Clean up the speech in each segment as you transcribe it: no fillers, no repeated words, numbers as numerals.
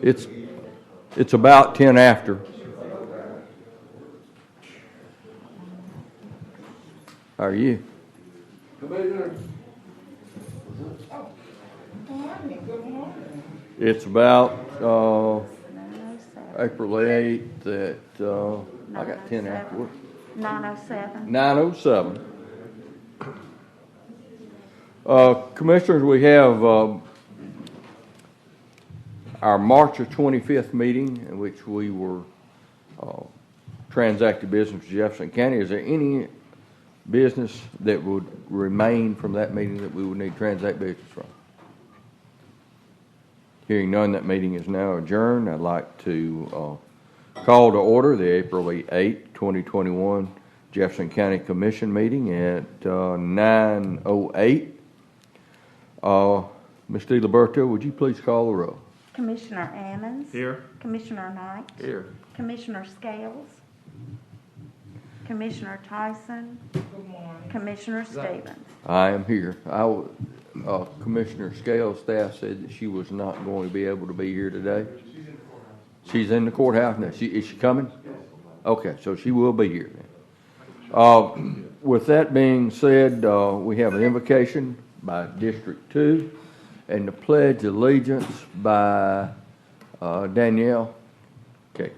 It's about 10 after. How are you? It's about April 8th at, I got 10 afterwards. 9:07. 9:07. Commissioners, we have our March 25th meeting in which we were transacted business with Jefferson County. Is there any business that would remain from that meeting that we would need to transact business from? Hearing none, that meeting is now adjourned. I'd like to call to order the April 8th, 2021 Jefferson County Commission meeting at 9:08. Ms. DiLiberto, would you please call the roll? Commissioner Ammons. Here. Commissioner Knight. Here. Commissioner Scales. Commissioner Tyson. Good morning. Commissioner Stevens. I am here. Commissioner Scales' staff said that she was not going to be able to be here today. She's in the courthouse now. Is she coming? Okay, so she will be here then. With that being said, we have an invocation by District 2 and the Pledge of Allegiance by Danielle. Okay.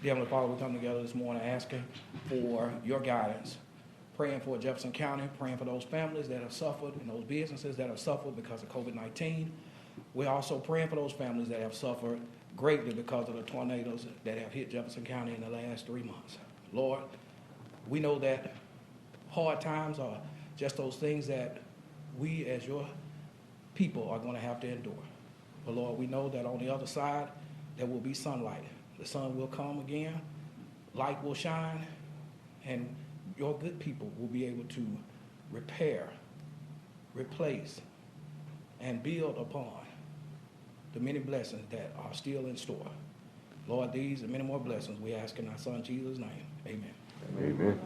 Dear Heavenly Father, we come together this morning asking for your guidance, praying for Jefferson County, praying for those families that have suffered and those businesses that have suffered because of COVID-19. We're also praying for those families that have suffered greatly because of the tornadoes that have hit Jefferson County in the last 3 months. Lord, we know that hard times are just those things that we as your people are going to have to endure. But Lord, we know that on the other side, there will be sunlight. The sun will come again, light will shine, and your good people will be able to repair, replace, and build upon the many blessings that are still in store. Lord, these and many more blessings we ask in our Son Jesus' name. Amen. Amen.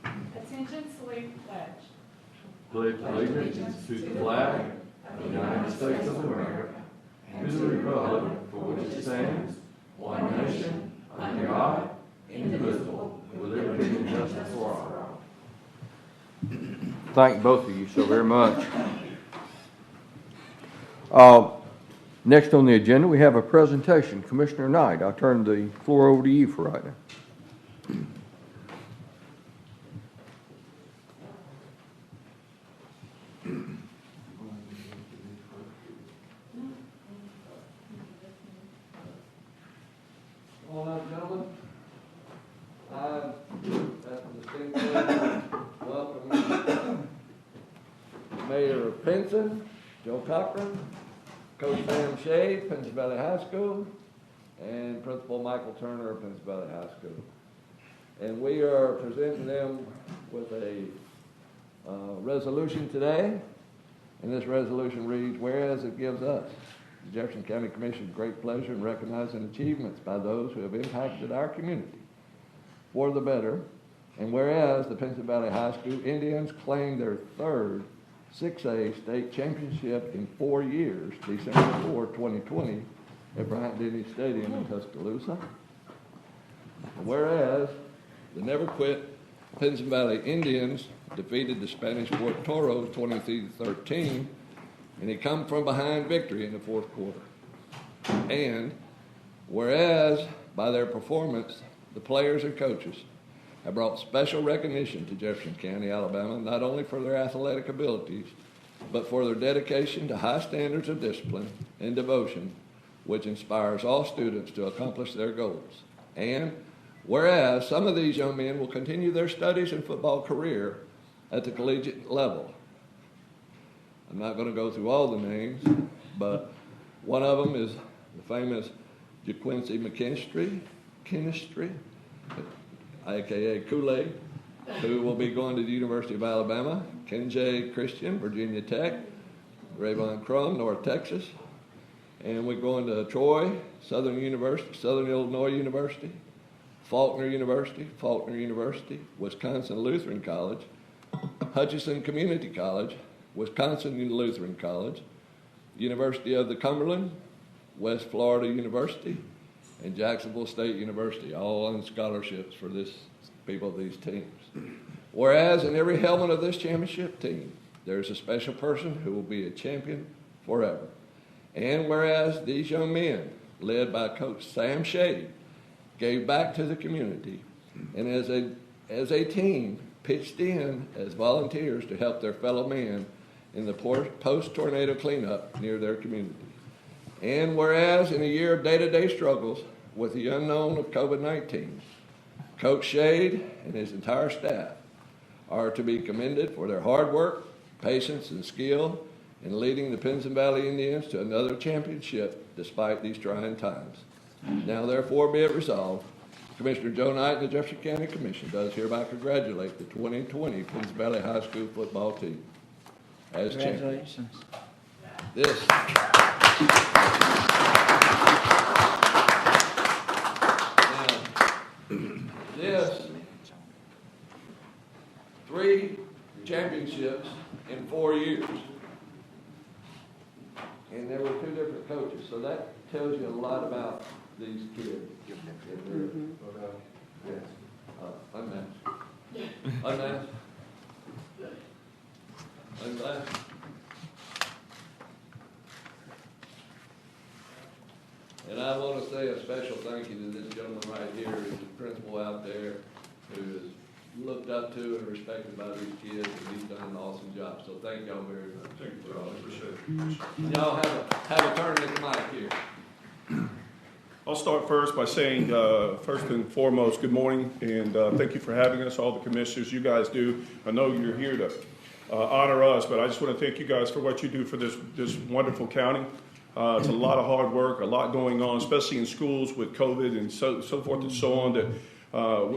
Attention, salute, pledge. Pledge allegiance to the flag of the United States of America and to the republic for which it stands, one nation, under God, indivisible, with liberty and justice for all. Thank both of you so very much. Next on the agenda, we have a presentation. Commissioner Knight, I'll turn the floor over to you for right now. All right, gentlemen, I have the distinct pleasure of welcoming Mayor Pinson, Joe Cochran, Coach Sam Shea, Pinson Valley High School, and Principal Michael Turner of Pinson Valley High School. And we are presenting them with a resolution today, and this resolution reads, whereas it gives us, the Jefferson County Commission, great pleasure in recognizing achievements by those who have impacted our community for the better. And whereas the Pinson Valley High School Indians claimed their third 6A state championship in 4 years, December 4, 2020, at Bryant-Denny Stadium in Tuscaloosa. And whereas the Never Quit Pinson Valley Indians defeated the Spanish Fort Toros 23-13, and he come from behind victory in the fourth quarter. And whereas by their performance, the players and coaches have brought special recognition to Jefferson County, Alabama, not only for their athletic abilities, but for their dedication to high standards of discipline and devotion, which inspires all students to accomplish their goals. And whereas some of these young men will continue their studies and football career at the collegiate level. I'm not going to go through all the names, but one of them is the famous JaQuincy McKinstry, a.k.a. Kool-Aid, who will be going to the University of Alabama, Kenjay Christian, Virginia Tech, Rayvon Crum, North Texas, and we're going to Troy, Southern Illinois University, Faulkner University, Wisconsin Lutheran College, Hutchinson Community College, Wisconsin Lutheran College, University of the Cumberland, West Florida University, and Jacksonville State University, all on scholarships for these teams. Whereas in every helmet of this championship team, there's a special person who will be a champion forever. And whereas these young men, led by Coach Sam Shade, gave back to the community, and as a team pitched in as volunteers to help their fellow men in the post-tornado cleanup near their community. And whereas in a year of day-to-day struggles with the unknown of COVID-19, Coach Shade and his entire staff are to be commended for their hard work, patience, and skill in leading the Pinson Valley Indians to another championship despite these trying times. Now, therefore, be it resolved, Commissioner Joe Knight and the Jefferson County Commission does hereby congratulate the 2020 Pinson Valley High School football team as champions. Congratulations. This. This 3 championships in 4 years. And there were 2 different coaches, so that tells you a lot about these kids. Unmasked. Unmasked. Unmasked. And I want to say a special thank you to this gentleman right here, who's the principal out there, who is looked up to and respected by these kids, and he's done an awesome job. So thank y'all very much. Thank you, Charles. Appreciate it. Y'all have a turn at the mic here. I'll start first by saying, first and foremost, good morning, and thank you for having us, all the commissioners. You guys do. I know you're here to honor us, but I just want to thank you guys for what you do for this wonderful county. It's a lot of hard work, a lot going on, especially in schools with COVID and so forth and so on, that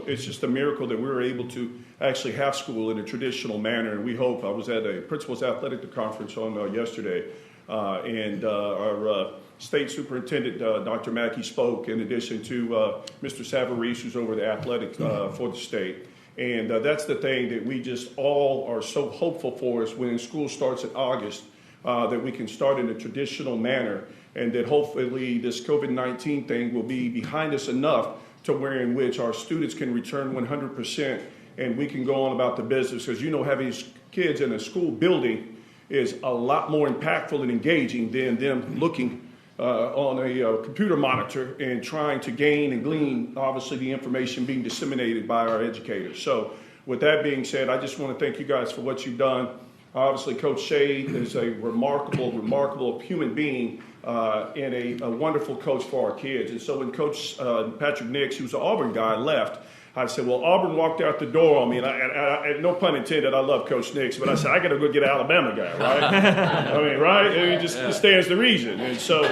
it's just a miracle that we were able to actually have school in a traditional manner. And we hope, I was at a principal's athletic conference on yesterday, and our state superintendent, Dr. Mackey, spoke in addition to Mr. Savarese, who's over the athletics for the state. And that's the thing that we just all are so hopeful for, is when school starts in August, that we can start in a traditional manner, and that hopefully this COVID-19 thing will be behind us enough to where in which our students can return 100% and we can go on about the business. Because having kids in a school building is a lot more impactful and engaging than them looking on a computer monitor and trying to gain and glean, obviously, the information being disseminated by our educators. So with that being said, I just want to thank you guys for what you've done. Obviously, Coach Shade is a remarkable human being and a wonderful coach for our kids. And so when Coach Patrick Nix, who's an Auburn guy, left, I said, well, Auburn walked out the door on me, and I no pun intended, I love Coach Nix, but I said, I got to go get an Alabama guy, right? I mean, right? I mean, it just stands to reason. And so,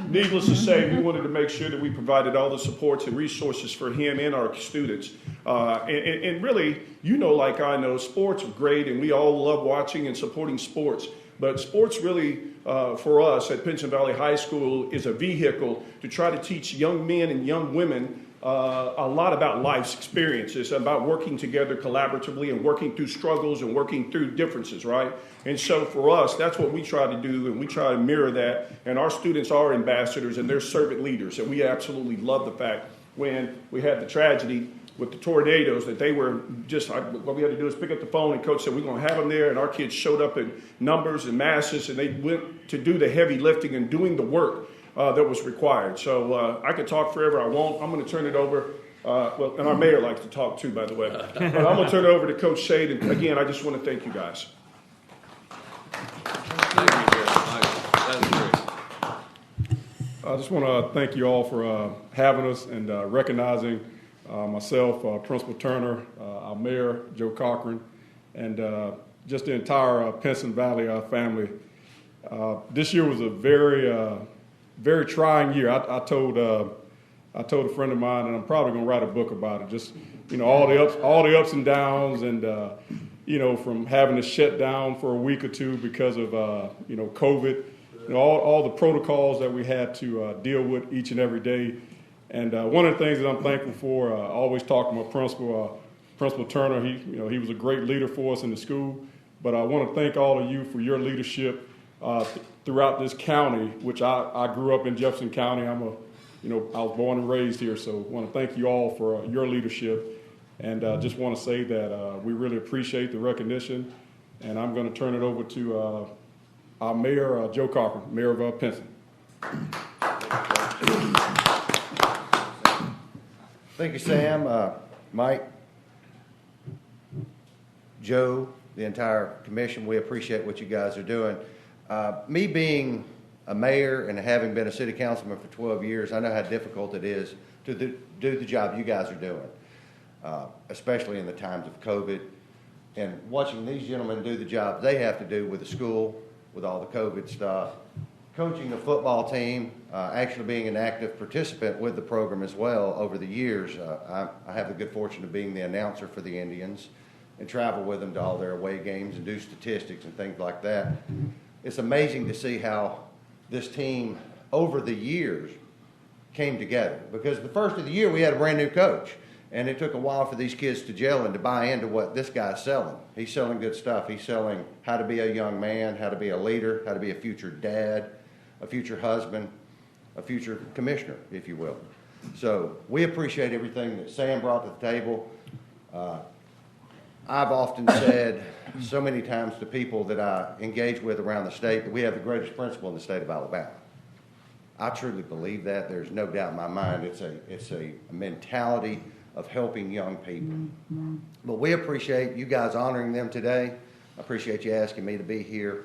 needless to say, we wanted to make sure that we provided all the supports and resources for him and our students. And really, like I know, sports are great, and we all love watching and supporting sports. But sports really, for us at Pinson Valley High School, is a vehicle to try to teach young men and young women a lot about life's experiences, about working together collaboratively and working through struggles and working through differences, right? And so for us, that's what we try to do, and we try to mirror that. And our students are ambassadors and they're servant leaders. And we absolutely love the fact when we had the tragedy with the tornadoes that they were just, what we had to do is pick up the phone, and Coach said, we're going to have them there. And our kids showed up in numbers and masses, and they went to do the heavy lifting and doing the work that was required. So I could talk forever. I won't. I'm going to turn it over. And our mayor likes to talk too, by the way. But I'm going to turn it over to Coach Shade. And again, I just want to thank you guys. Thank you very much. That's great. I just want to thank you all for having us and recognizing myself, Principal Turner, our mayor, Joe Cochran, and just the entire Pinson Valley family. This year was a very trying year. I told a friend of mine, and I'm probably going to write a book about it. Just all the ups and downs, and from having to shut down for a week or two because of COVID, all the protocols that we had to deal with each and every day, And one of the things that I'm thankful for, I always talk to my principal, Principal Turner. He was a great leader for us in the school. But I want to thank all of you for your leadership throughout this county, which I grew up in Jefferson County. I was born and raised here, so I want to thank you all for your leadership. And just want to say that we really appreciate the recognition. And I'm going to turn it over to our mayor, Joe Cochran, mayor of Pinson. Thank you, Sam, Mike, Joe, the entire commission. We appreciate what you guys are doing. Me being a mayor and having been a city councilman for 12 years, I know how difficult it is to do the job you guys are doing, especially in the times of COVID. And watching these gentlemen do the job they have to do with the school, with all the COVID stuff, coaching the football team, actually being an active participant with the program as well over the years. I have the good fortune of being the announcer for the Indians and travel with them to all their away games and do statistics and things like that. It's amazing to see how this team over the years came together, because the first of the year we had a brand new coach, and it took a while for these kids to gel and to buy into what this guy's selling. He's selling good stuff. He's selling how to be a young man, how to be a leader, how to be a future dad, a future husband, a future commissioner, if you will. So we appreciate everything that Sam brought to the table. I've often said so many times to people that I engage with around the state that we have the greatest principal in the state of Alabama. I truly believe that. There's no doubt in my mind. It's a mentality of helping young people. But we appreciate you guys honoring them today. I appreciate you asking me to be here,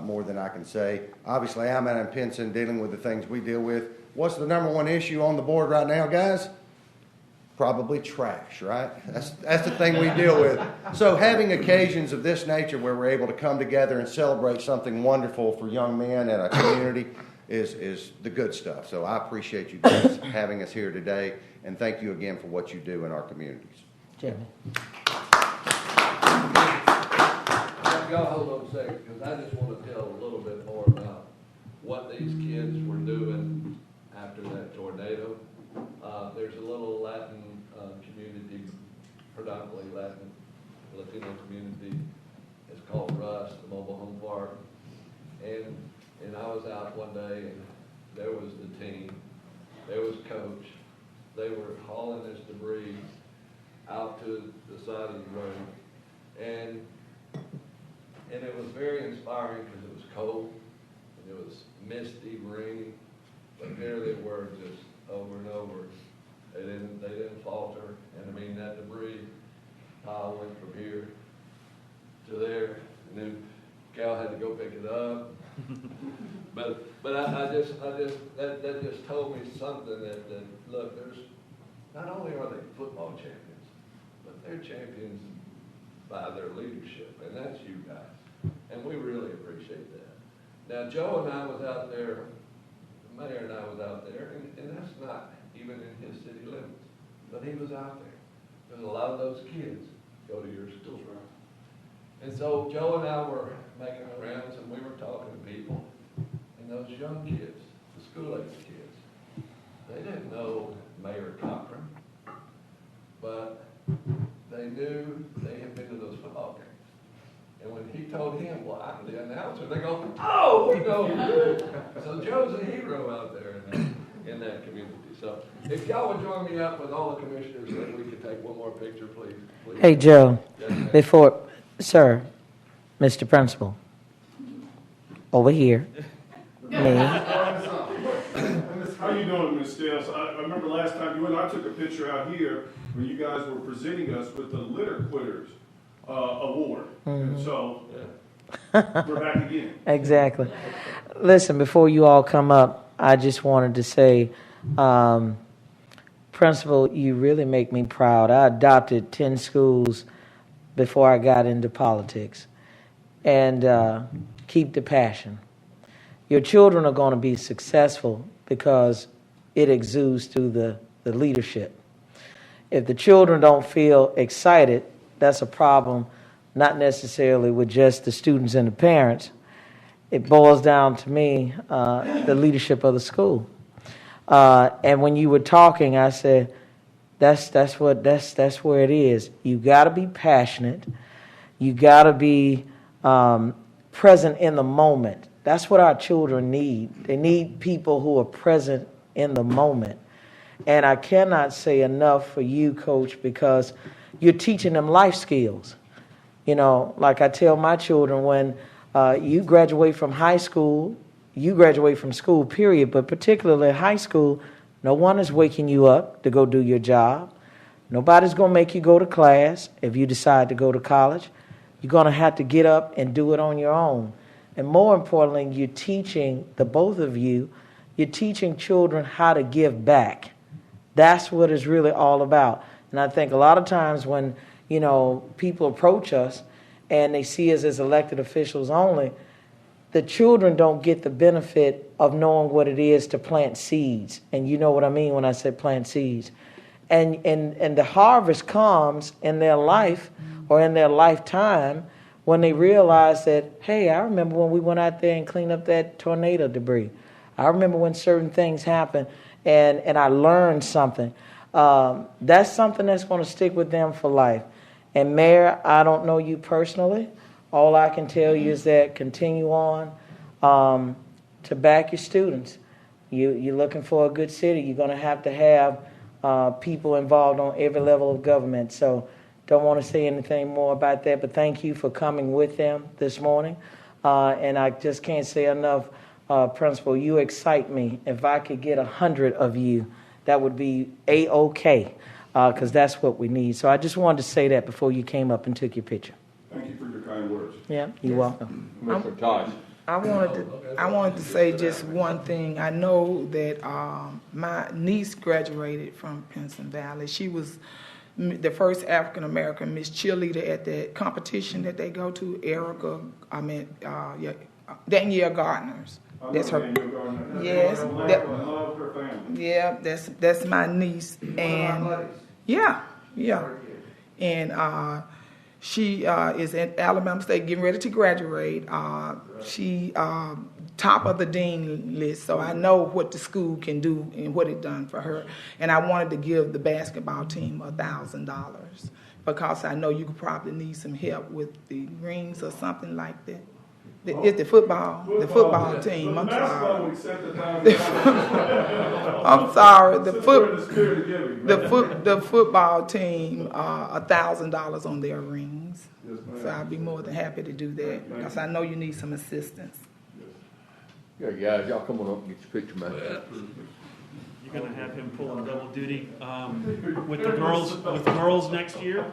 more than I can say. Obviously, I'm out in Pinson dealing with the things we deal with. What's the number one issue on the board right now, guys? Probably trash, right? That's the thing we deal with. So having occasions of this nature where we're able to come together and celebrate something wonderful for young men and our community is the good stuff. So I appreciate you guys having us here today, and thank you again for what you do in our communities. Jimmy. Y'all hold on a second, because I just want to tell a little bit more about what these kids were doing after that tornado. There's a little Latin community, predominantly Latino community. It's called Russ, the mobile home park. And I was out one day, and there was the team, there was coach. They were hauling this debris out to the side of the road, and it was very inspiring because it was cold and it was misty, rainy, but here they were just over and over. They didn't falter, and I mean that debris pile went from here to there, and then Cal had to go pick it up. but I just that just told me something that look, there's not only are they football champions, but they're champions by their leadership, and that's you guys, and we really appreciate that. Now Joe and I was out there, the mayor and I was out there, and that's not even in his city limits, but he was out there because a lot of those kids go to your school. And so Joe and I were making our rounds, and we were talking to people, and those young kids, the school-age kids, they didn't know Mayor Cochran, but they knew they had been to those football games. And when he told him, well, I'm the announcer, they go, oh, we know. So Joe's a hero out there in that community. So if y'all would join me up with all the commissioners, then we could take one more picture, please. Hey, Joe, Yes, before, sir, Mr. Principal, over here, me. How you doing, Ms. Scales? I remember last time you and I took a picture out here when you guys were presenting us with the Litter Quitters Award. And so we're back again. Exactly. Listen, before you all come up, I just wanted to say, Principal, you really make me proud. I adopted 10 schools before I got into politics. And keep the passion. Your children are going to be successful because it exudes through the leadership. If the children don't feel excited, that's a problem, not necessarily with just the students and the parents. It boils down to me, the leadership of the school. And when you were talking, I said, that's where it is. You got to be passionate. You got to be present in the moment. That's what our children need. They need people who are present in the moment. And I cannot say enough for you, Coach, because you're teaching them life skills. You know, like I tell my children, when you graduate from high school, you graduate from school, period, but particularly high school, no one is waking you up to go do your job. Nobody's going to make you go to class if you decide to go to college. You're going to have to get up and do it on your own. And more importantly, you're teaching, the both of you, you're teaching children how to give back. That's what it's really all about. And I think a lot of times when, you know, people approach us and they see us as elected officials only, the children don't get the benefit of knowing what it is to plant seeds. And you know what I mean when I say plant seeds. And the harvest comes in their life or in their lifetime when they realize that, hey, I remember when we went out there and cleaned up that tornado debris. I remember when certain things happened and I learned something. That's something that's going to stick with them for life. And Mayor, I don't know you personally. All I can tell you is that continue on to back your students. You're looking for a good city. You're going to have people involved on every level of government. So don't want to say anything more about that, but thank you for coming with them this morning. And I just can't say enough, Principal, you excite me. If I could get 100 of you, that would be A-OK, because that's what we need. So I just wanted to say that before you came up and took your picture. Thank you for your kind words. Yeah, you're welcome. Mr. Tosh. I wanted to say just one thing. I know that my niece graduated from Pinson Valley. She was the first African American Miss Cheerleader at that competition that they go to. Danielle Gardner's. That's her. Yes. Yeah, that's my niece, and yeah, and she is at Alabama State, getting ready to graduate. She top of the dean list, so I know what the school can do and what it done for her. And I wanted to give the basketball team $1,000 because I know you could probably need some help with the rings or something like that. It's the football team. I'm sorry. I'm sorry. The football team, $1,000 on their rings. So I'd be more than happy to do that because I know you need some assistance. Yeah, guys, y'all come on up and get your picture, man. You're going to have him pulling double duty with the girls next year.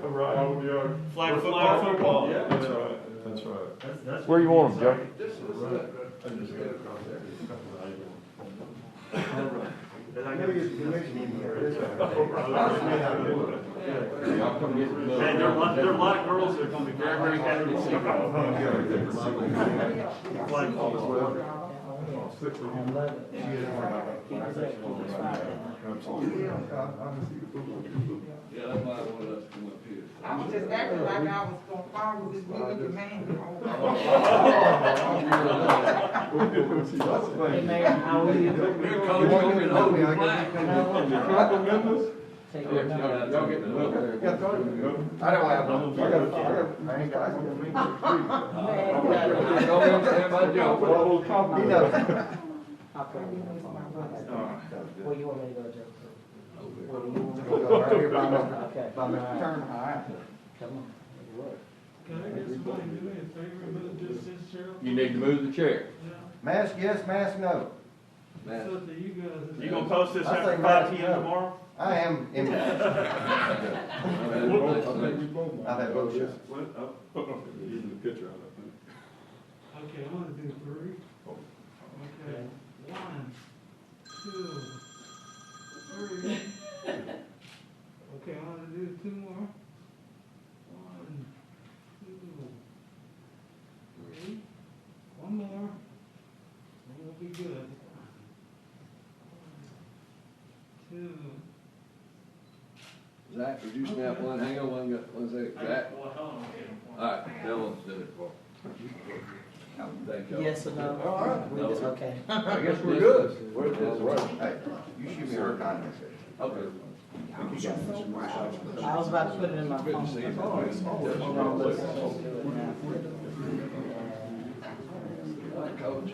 Flag football. Yeah, that's right. That's right. Where you want them, Joe? And there are a lot of girls that are going to be very, very happy to see flag football. Yeah, that might want us to come up here. I was just acting like I was going to follow this really man. Hey, Mayor, how are you? Take your number. Y'all get the look there. I don't have no. I ain't got He knows. Where you want me to go, Joe? Right here by my Okay. turn. All right. Come on. Can I get somebody to do me a favor and move this Cheryl? You need to move the chair. Mask yes, mask no. It's up to you guys. You going to post this I after think 5 that's p.m. tomorrow? I am in. I've had both shots. Using the picture of it. Okay, I'm gonna do 3. Okay, 1, 2, 3. Okay, I'm gonna do 2 more. 1, 2, 3. 1 more. That'll be good. 2. Zach, would you snap one? Hang on one second. Zach. Well, hold on. All right, Dylan's doing it for me. Thank you. Yes or no? All right. Okay. I guess we're good. We're good. Hey, you shoot me her contact. Okay. I was about to put it in my phone. Coach,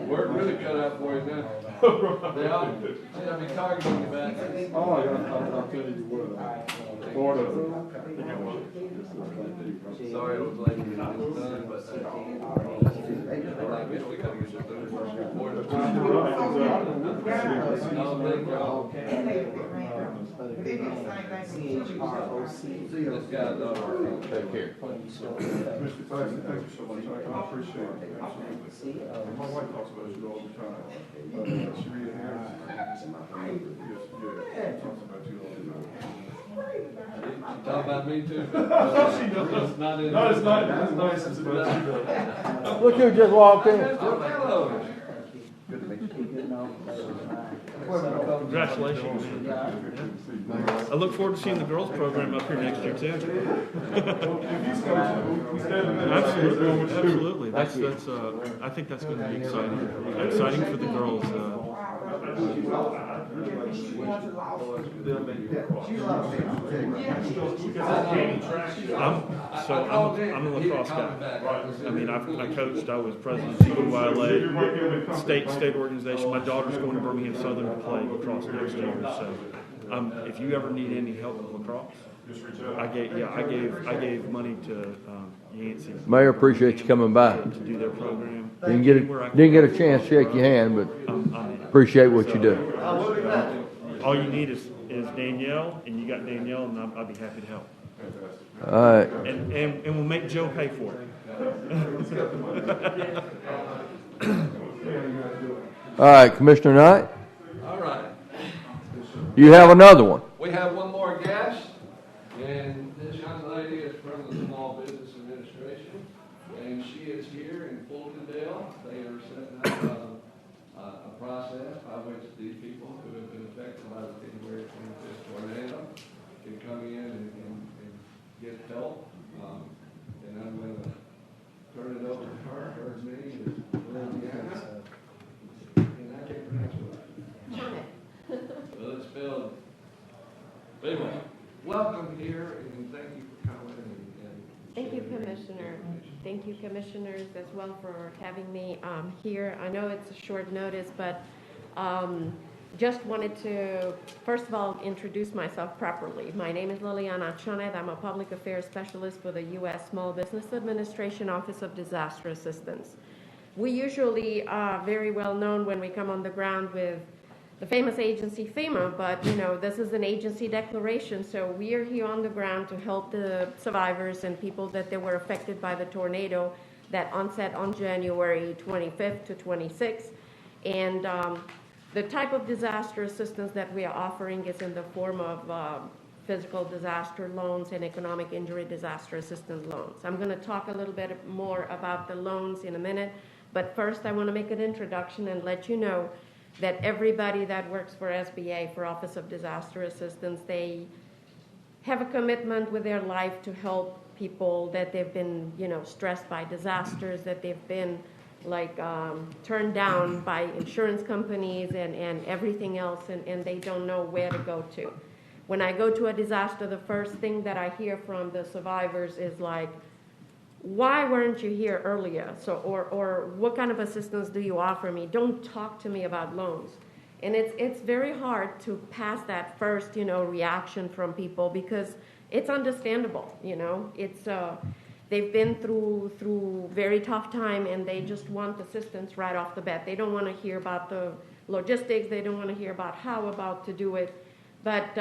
work really cut out for you now. They all, see, I'll be targeting you back. Oh, I'll tell you what, Florida. Sorry it was late to get this done, but, like, we gotta get this done first before the. No, thank y'all. This guy's over. Take care. Mr. Tyson, thank you so much. I appreciate it. My wife talks about you all the time. She really has. Yes, talks about you all the time. She talk about me too. She does. It's not in. No, it's not as nice as about you though. Look who just walked in. Hello. Congratulations. I look forward to seeing the girls program up here next year too. If he's coaching, we stand in there. Absolutely, absolutely. That's. I think that's going to be exciting. Exciting for the girls. I'm a lacrosse guy. I mean, I coached. I was president of UILA, state organization. My daughter's going to Birmingham Southern to play lacrosse next year. So, if you ever need any help with lacrosse, I gave money to Yancey Mayor, appreciate you coming by. to do their program. Didn't get a chance to shake your hand, but I'm in. appreciate what you do. All you need is Danielle, and you got Danielle, and I'll be happy to help. All right. And we'll make Joe pay for it. All right, Commissioner Knight, All right. you have another one. We have one more guest, and this young lady is from the Small Business Administration, and she is here in Fultondale. They are setting up a process by which these people who have been affected by the January 25th tornado can come in and get help. And I'm going to turn it over to her. Her name is Liliana. And I can't pronounce it. Well, it's spelled. But anyway, welcome here, and thank you for coming. Thank you, Commissioner. Thank you, Commissioners, as well for having me here. I know it's a short notice, but just wanted to, first of all, introduce myself properly. My name is Liliana Chonet. I'm a public affairs specialist for the U.S. Small Business Administration Office of Disaster Assistance. We usually are very well known when we come on the ground with the famous agency FEMA, but this is an agency declaration, so we are here on the ground to help the survivors and people that they were affected by the tornado that onset on January 25th to 26th. And the type of disaster assistance that we are offering is in the form of physical disaster loans and economic injury disaster assistance loans. I'm going to talk a little bit more about the loans in a minute, but first I want to make an introduction and let you know that everybody that works for SBA, for Office of Disaster Assistance, they have a commitment with their life to help people that they've been, stressed by disasters, that they've been turned down by insurance companies and everything else, and they don't know where to go to. When I go to a disaster, the first thing that I hear from the survivors is like, why weren't you here earlier? So, or what kind of assistance do you offer me? Don't talk to me about loans. And it's very hard to pass that first, reaction from people because it's understandable, It's they've been through very tough time and they just want assistance right off the bat. They don't want to hear about the logistics. They don't want to hear about how about to do it. But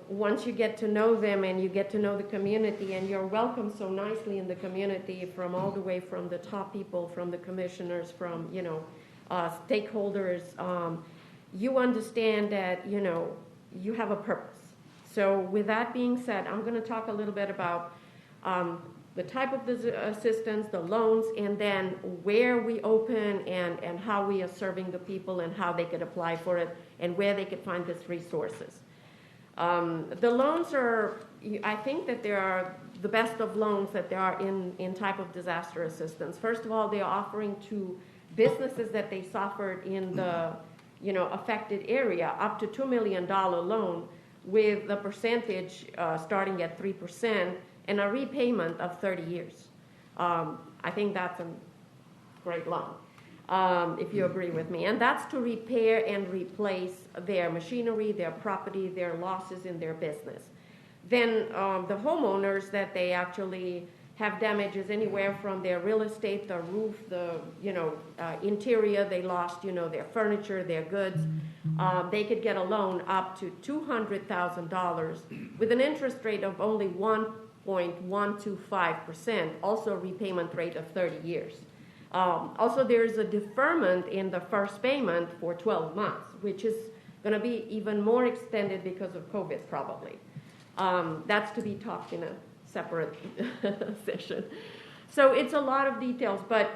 once you get to know them and you get to know the community and you're welcomed so nicely in the community from all the way from the top people, from the commissioners, from, stakeholders, you understand that, you have a purpose. So with that being said, I'm going to talk a little bit about the type of assistance, the loans, and then where we open and how we are serving the people and how they could apply for it and where they could find these resources. The loans are, I think that they are the best of loans that there are in type of disaster assistance. First of all, they are offering to businesses that they suffered in the affected area up to $2 million loan with the percentage starting at 3% and a repayment of 30 years. I think that's a great loan, if you agree with me. And that's to repair and replace their machinery, their property, their losses in their business. Then the homeowners that they actually have damages anywhere from their real estate, the roof, the interior, they lost their furniture, their goods. They could get a loan up to $200,000 with an interest rate of only 1.125%, also a repayment rate of 30 years. Also, there's a deferment in the first payment for 12 months, which is going to be even more extended because of COVID, probably. That's to be talked in a separate session. So it's a lot of details, but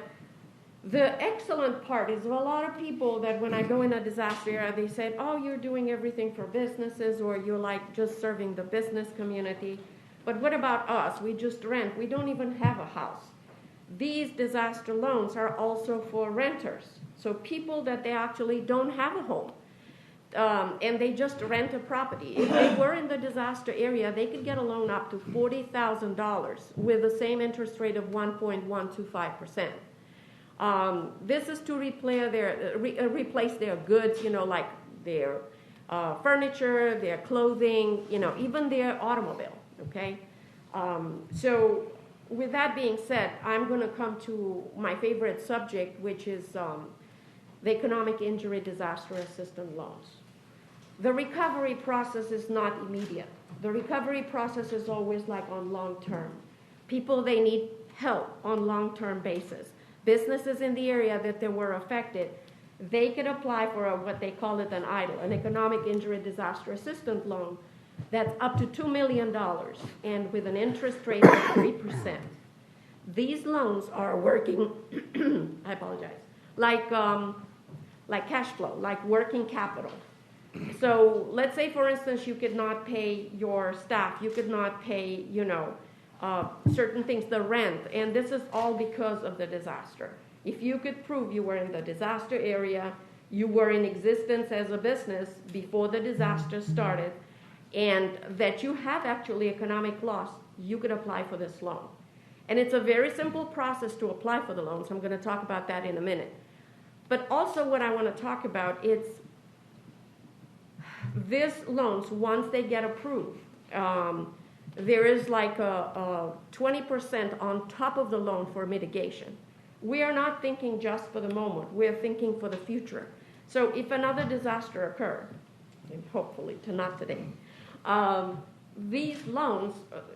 the excellent part is a lot of people that when I go in a disaster area, they said, oh, you're doing everything for businesses, or you're like just serving the business community. But what about us? We just rent. We don't even have a house. These disaster loans are also for renters. So people that they actually don't have a home. And they just rent a property. If they were in the disaster area, they could get a loan up to $40,000 with the same interest rate of 1.125%. This is to replace their goods, like their furniture, their clothing, even their automobile, okay? So with that being said, I'm going to come to my favorite subject, which is the economic injury disaster assistance loans. The recovery process is not immediate. The recovery process is always like on long term. People, they need help on long-term basis. Businesses in the area that they were affected, they could apply for what they call it an EIDL, an economic injury disaster assistance loan, that's up to $2 million and with an interest rate of 3%. These loans are working, I apologize, like cash flow, like working capital. So let's say, for instance, you could not pay your staff, you could not pay, certain things, the rent, and this is all because of the disaster. If you could prove you were in the disaster area, you were in existence as a business before the disaster started, and that you have actually economic loss, you could apply for this loan. And it's a very simple process to apply for the loans. I'm going to talk about that in a minute. But also what I want to talk about is these loans, once they get approved, there is like a 20% on top of the loan for mitigation. We are not thinking just for the moment. We're thinking for the future. So if another disaster occurred, and hopefully not today, these loans,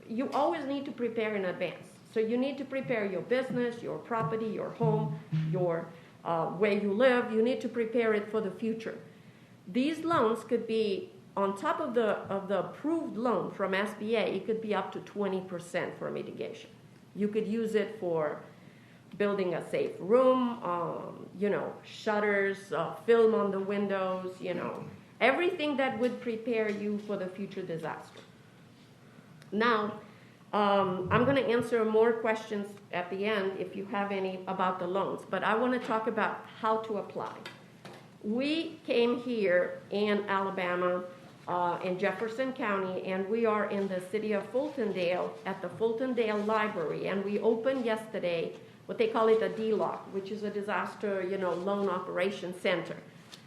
you always need to prepare in advance. So you need to prepare your business, your property, your home, your where you live. You need to prepare it for the future. These loans could be on top of the approved loan from SBA. It could be up to 20% for mitigation. You could use it for building a safe room, shutters, film on the windows, everything that would prepare you for the future disaster. Now, I'm going to answer more questions at the end if you have any about the loans, but I want to talk about how to apply. We came here in Alabama, in Jefferson County, and we are in the city of Fultondale at the Fultondale Library, and we opened yesterday what they call it a DLOC, which is a disaster, loan operation center.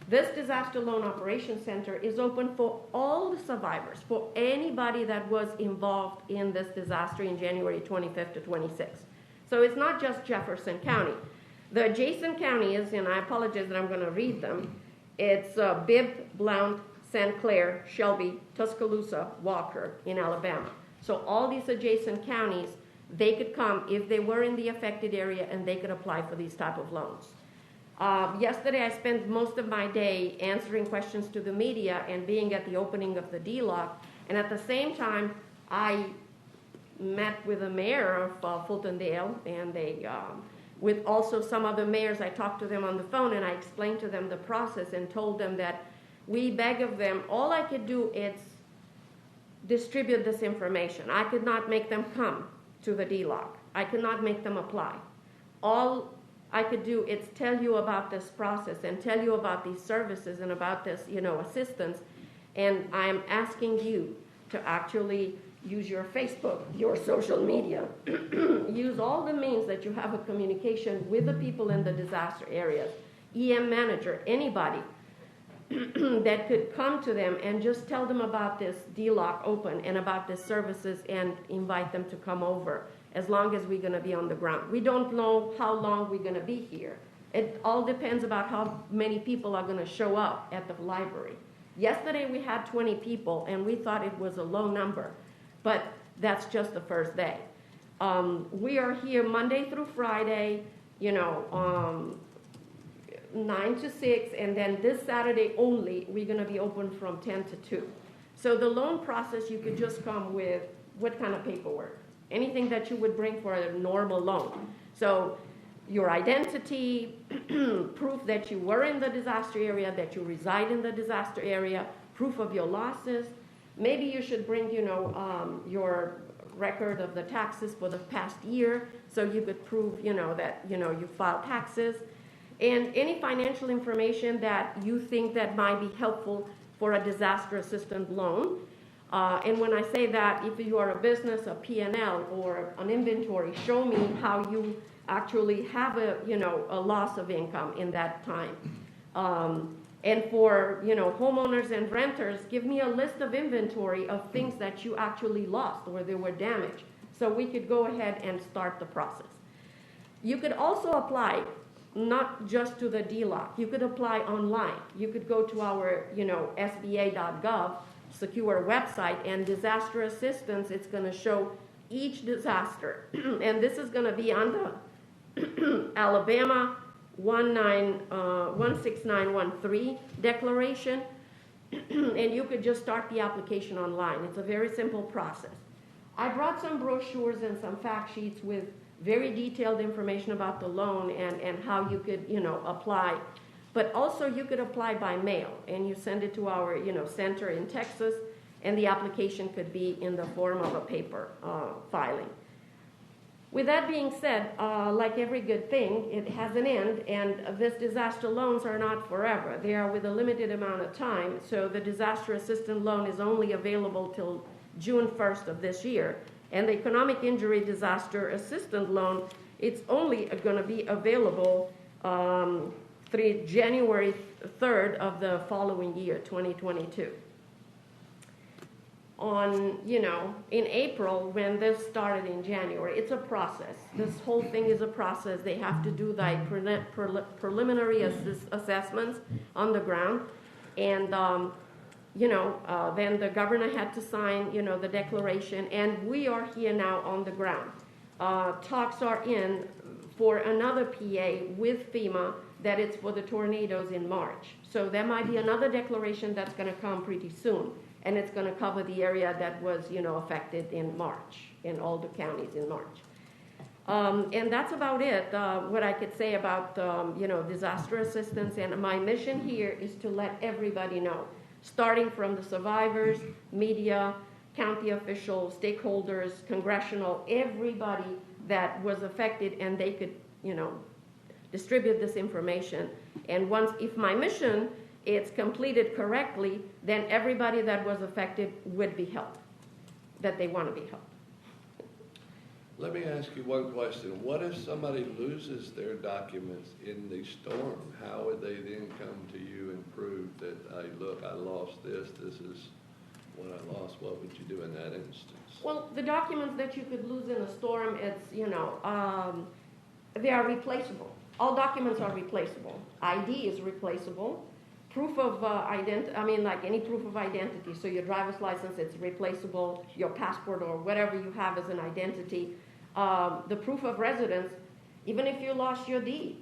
This disaster loan operation center is open for all the survivors, for anybody that was involved in this disaster in January 25th to 26th. So it's not just Jefferson County. The adjacent counties, and I apologize that I'm going to read them, it's Bibb, Blount, St. Clair, Shelby, Tuscaloosa, Walker in Alabama. So all these adjacent counties, they could come if they were in the affected area and they could apply for these type of loans. Yesterday I spent most of my day answering questions to the media and being at the opening of the DLOC, and at the same time I met with the mayor of Fultondale, and they with also some other mayors. I talked to them on the phone and I explained to them the process and told them that we beg of them, all I could do is distribute this information. I could not make them come to the DLOC. I could not make them apply. All I could do is tell you about this process and tell you about these services and about this, assistance. And I am asking you to actually use your Facebook, your social media, use all the means that you have of communication with the people in the disaster areas, EM manager, anybody that could come to them and just tell them about this DLOC open and about the services and invite them to come over as long as we're going to be on the ground. We don't know how long we're going to be here. It all depends about how many people are going to show up at the library. Yesterday we had 20 people and we thought it was a low number, but that's just the first day. We are here Monday through Friday, 9 to 6, and then this Saturday only, we're going to be open from 10 to 2. So the loan process, you could just come with what kind of paperwork? Anything that you would bring for a normal loan. So your identity, proof that you were in the disaster area, that you reside in the disaster area, proof of your losses. Maybe you should bring, your record of the taxes for the past year, so you could prove, that, you filed taxes. And any financial information that you think that might be helpful for a disaster assistance loan. And when I say that, if you are a business, a P&L, or an inventory, show me how you actually have a loss of income in that time. And for, homeowners and renters, give me a list of inventory of things that you actually lost or they were damaged, so we could go ahead and start the process. You could also apply not just to the DLOC. You could apply online. You could go to our, SBA.gov secure website, and disaster assistance, it's going to show each disaster. And this is going to be on the Alabama 16913 declaration. And you could just start the application online. It's a very simple process. I brought some brochures and some fact sheets with very detailed information about the loan and how you could, apply. But also you could apply by mail, and you send it to our, center in Texas, and the application could be in the form of a paper filing. With that being said, like every good thing, it has an end, and this disaster loans are not forever. They are with a limited amount of time, so the disaster assistance loan is only available till June 1st of this year. And the economic injury disaster assistance loan, it's only going to be available through January 3rd of the following year, 2022. In April, when this started in January, it's a process. This whole thing is a process. They have to do the preliminary assessments on the ground. And, then the governor had to sign, the declaration. And we are here now on the ground. Talks are in for another PA with FEMA that it's for the tornadoes in March. So there might be another declaration that's going to come pretty soon. And it's going to cover the area that was, affected in March, in all the counties in March. And that's about it, what I could say about, disaster assistance. And my mission here is to let everybody know, starting from the survivors, media, county officials, stakeholders, congressional, everybody that was affected, and they could, distribute this information. And if my mission it's completed correctly, then everybody that was affected would be helped, that they want to be helped. Let me ask you one question. What if somebody loses their documents in the storm? How would they then come to you and prove that, I lost this is what I lost? What would you do in that instance? Well, the documents that you could lose in a storm, it's, they are replaceable. All documents are replaceable. ID is replaceable. Proof of like any proof of identity. So your driver's license, it's replaceable. Your passport or whatever you have as an identity. The proof of residence, even if you lost your deed,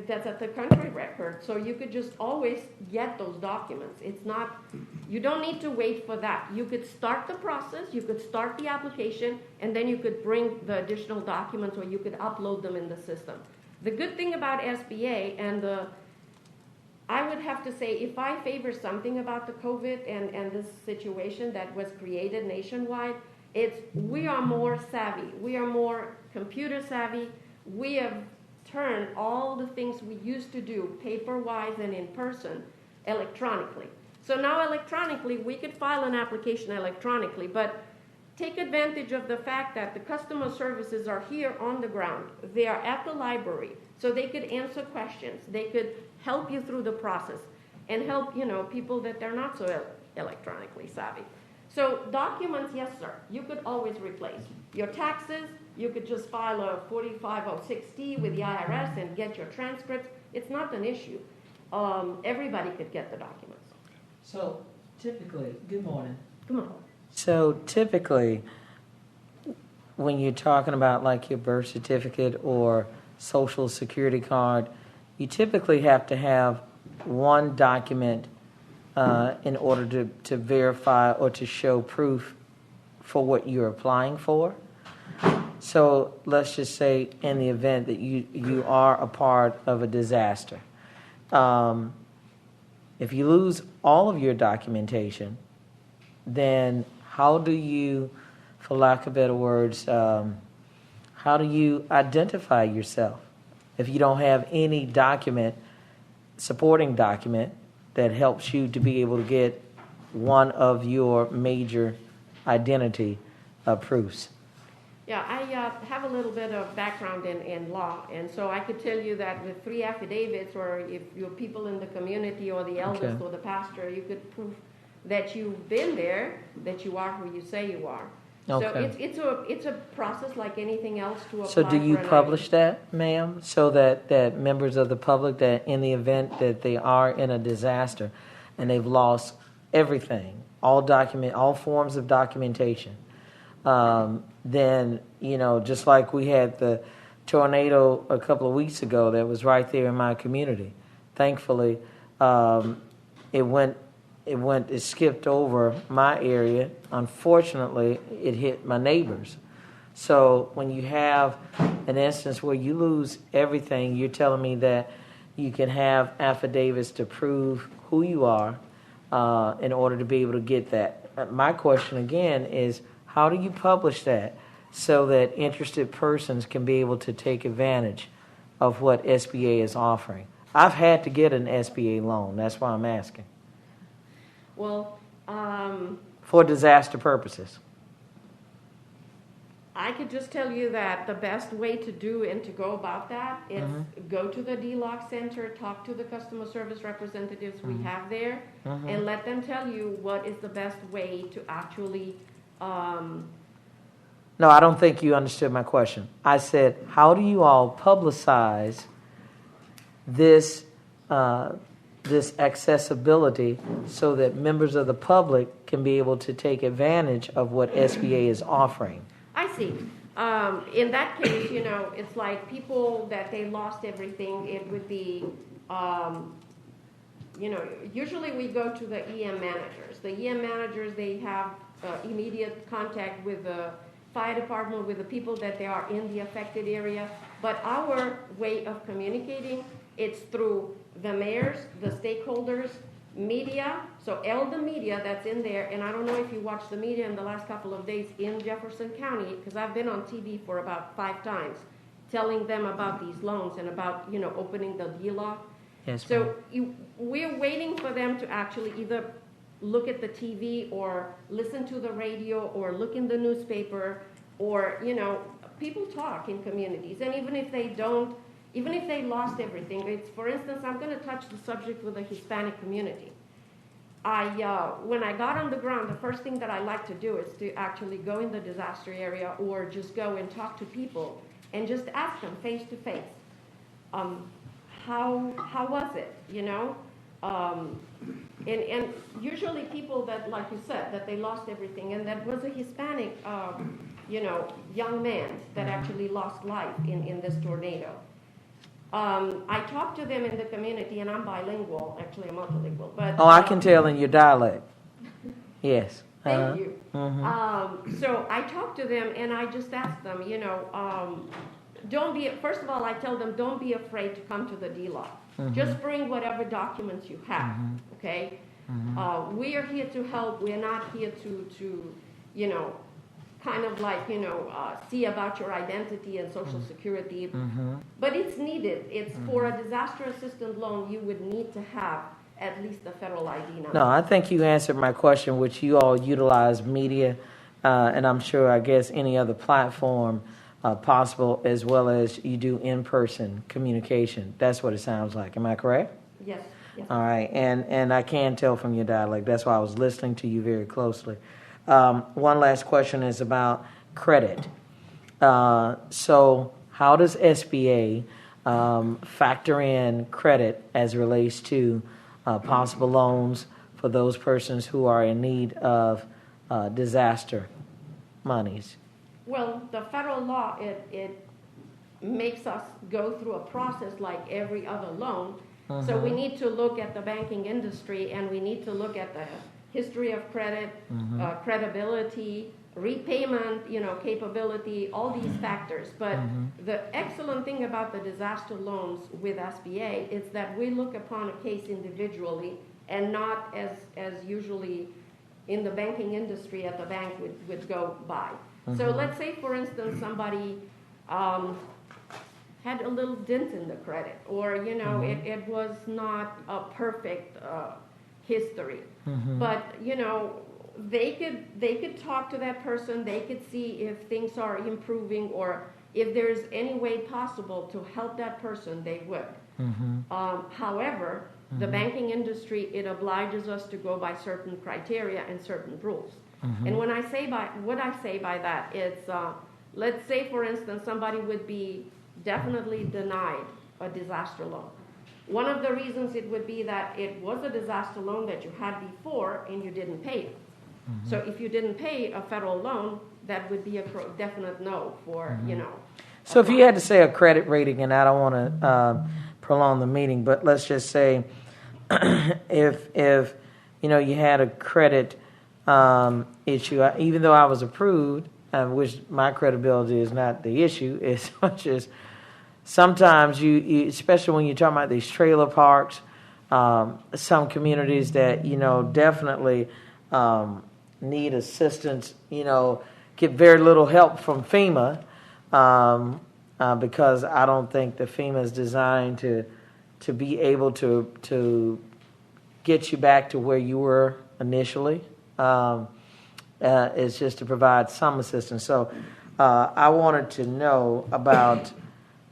that's at the country record. So you could just always get those documents. You don't need to wait for that. You could start the process, you could start the application, and then you could bring the additional documents or you could upload them in the system. The good thing about SBA and the I would have to say, if I favor something about the COVID and this situation that was created nationwide, it's we are more savvy. We are more computer savvy. We have turned all the things we used to do paper-wise and in person electronically. So now electronically, we could file an application electronically, but take advantage of the fact that the customer services are here on the ground. They are at the library, so they could answer questions. They could help you through the process and help, people that they're not so electronically savvy. So documents, yes, sir, you could always replace. Your taxes, you could just file a 4506T with the IRS and get your transcripts. It's not an issue. Everybody could get the documents. So typically, good morning. Come on. So typically, when you're talking about like your birth certificate or social security card, you typically have to have one document in order to verify or to show proof for what you're applying for. So let's just say in the event that you are a part of a disaster, if you lose all of your documentation, then how do you, for lack of better words, how do you identify yourself if you don't have any supporting document that helps you to be able to get one of your major identity proofs? Yeah, I have a little bit of background in law, and so I could tell you that with 3 affidavits, or if you're people in the community or the eldest Okay. or the pastor, you could prove that you've been there, that you are who you say you are. Okay. So it's a process like anything else to apply. So do you for an publish that, ma'am, so that members of the public, that in the event that they are in a disaster and they've lost everything, all forms of documentation, then, just like we had the tornado a couple of weeks ago that was right there in my community. Thankfully, it skipped over my area. Unfortunately, it hit my neighbors. So when you have an instance where you lose everything, you're telling me that you can have affidavits to prove who you are in order to be able to get that. My question again is, how do you publish that so that interested persons can be able to take advantage of what SBA is offering? I've had to get an SBA loan. That's why I'm asking. Well, For disaster purposes. I could just tell you that the best way to do and to go about that is go to the DLOC Center, talk to the customer service representatives we have there, and let them tell you what is the best way to actually. No, I don't think you understood my question. I said, how do you all publicize this accessibility so that members of the public can be able to take advantage of what SBA is offering? I see. In that case, it's like people that they lost everything. It would be, usually we go to the EM managers. The EM managers, they have immediate contact with the fire department, with the people that they are in the affected area. But our way of communicating, it's through the mayors, the stakeholders, media, so all the media that's in there, and I don't know if you watched the media in the last couple of days in Jefferson County, because I've been on TV for about 5 times, telling them about these loans and about, opening the DLOC. Yes, so we're waiting for them to actually either look at the TV or listen to the radio or look in the newspaper, or, people talk in communities, and even if they lost everything, for instance, I'm going to touch the subject with the Hispanic community. When I got on the ground, the first thing that I like to do is to actually go in the disaster area or just go and talk to people and just ask them face to face, how was it, and usually people that, like you said, that they lost everything, and that was a Hispanic, young man that actually lost life in this tornado. I talk to them in the community, and I'm bilingual. Actually, I'm multilingual. But I can tell in your dialect. Yes. Thank you. So I talk to them, and I just ask them, don't be. First of all, I tell them, don't be afraid to come to the DLOC. Just bring whatever documents you have, okay? We are here to help. We're not here to, you know, kind of like, you know, see about your identity and social security. But it's needed. It's for a disaster assistance loan, you would need to have at least a federal ID number. No, I think you answered my question, which you all utilize media, and I'm sure, I guess, any other platform possible, as well as you do in-person communication. That's what it sounds like. Am I correct? Yes. Yes. All right, and I can tell from your dialect. That's why I was listening to you very closely. One last question is about credit. So how does SBA factor in credit as it relates to possible loans for those persons who are in need of disaster monies? Well, the federal law, it makes us go through a process like every other loan. So we need to look at the banking industry, and we need to look at the history of credit, credibility, repayment, you know, capability, all these factors. But the excellent thing about the disaster loans with SBA is that we look upon a case individually and not as usually in the banking industry at the bank would go by. So let's say, for instance, somebody had a little dent in the credit, or, you know, it was not a perfect history. But, you know, they could talk to that person, they could see if things are improving, or if there's any way possible to help that person, they would. However, the banking industry, it obliges us to go by certain criteria and certain rules. And what I say by that, it's, let's say, for instance, somebody would be definitely denied a disaster loan. One of the reasons it would be that it was a disaster loan that you had before and you didn't pay it. So if you didn't pay a federal loan, that would be a definite no for, you know. So if you had to say a credit rating, and I don't want to prolong the meeting, but let's just say if you know, you had a credit issue, even though I was approved, which my credibility is not the issue as much as sometimes you, especially when you're talking about these trailer parks, some communities that, you know, definitely need assistance, you know, get very little help from FEMA, because I don't think the FEMA is designed to be able to get you back to where you were initially. It's just to provide some assistance. So I wanted to know about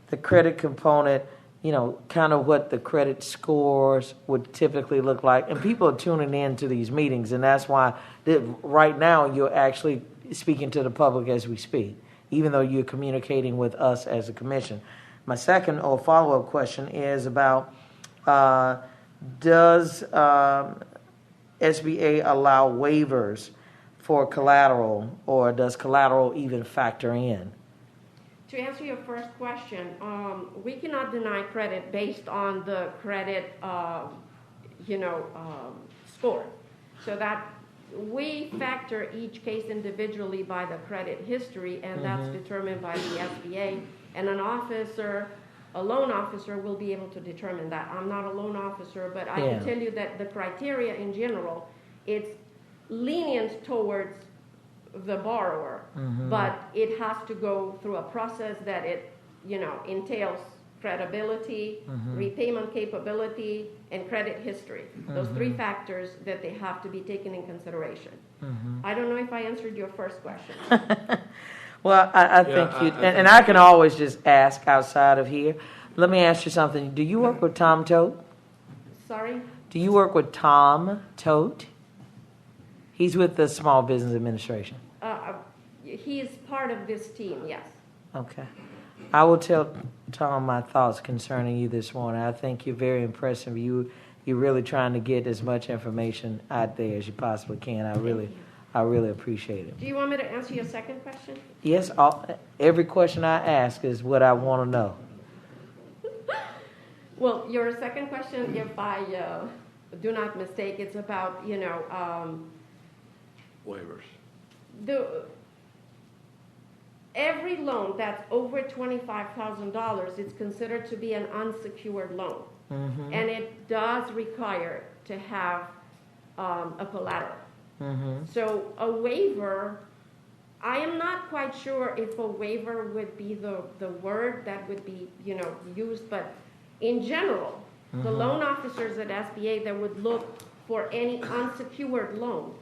the credit component, you know, kind of what the credit scores would typically look like. And people are tuning in to these meetings, and that's why right now you're actually speaking to the public as we speak, even though you're communicating with us as a commission. My second or follow-up question is about, does SBA allow waivers for collateral, or does collateral even factor in? To answer your first question, we cannot deny credit based on the credit, score. So that we factor each case individually by the credit history, and that's determined by the SBA. And a loan officer will be able to determine that. I'm not a loan officer, but I can tell you that the criteria in general, it's lenient towards the borrower, but it has to go through a process that it, you know, entails credibility, repayment capability, and credit history. Those three factors that they have to be taken in consideration. I don't know if I answered your first question. Well, I think you, and I can always just ask outside of here. Let me ask you something. Do you work with Tom Tote? Sorry? Do you work with Tom Tote? He's with the Small Business Administration. He is part of this team, yes. Okay. I will tell Tom my thoughts concerning you this morning. I think you're very impressive. You're really trying to get as much information out there as you possibly can. I really appreciate it. Do you want me to answer your second question? Yes, every question I ask is what I want to know. Well, your second question, if I do not mistake, it's about, Waivers. Every loan that's over $25,000 is considered to be an unsecured loan. And it does require to have a collateral. So a waiver, I am not quite sure if a waiver would be the word that would be, used, but in general, the loan officers at SBA that would look for any unsecured loan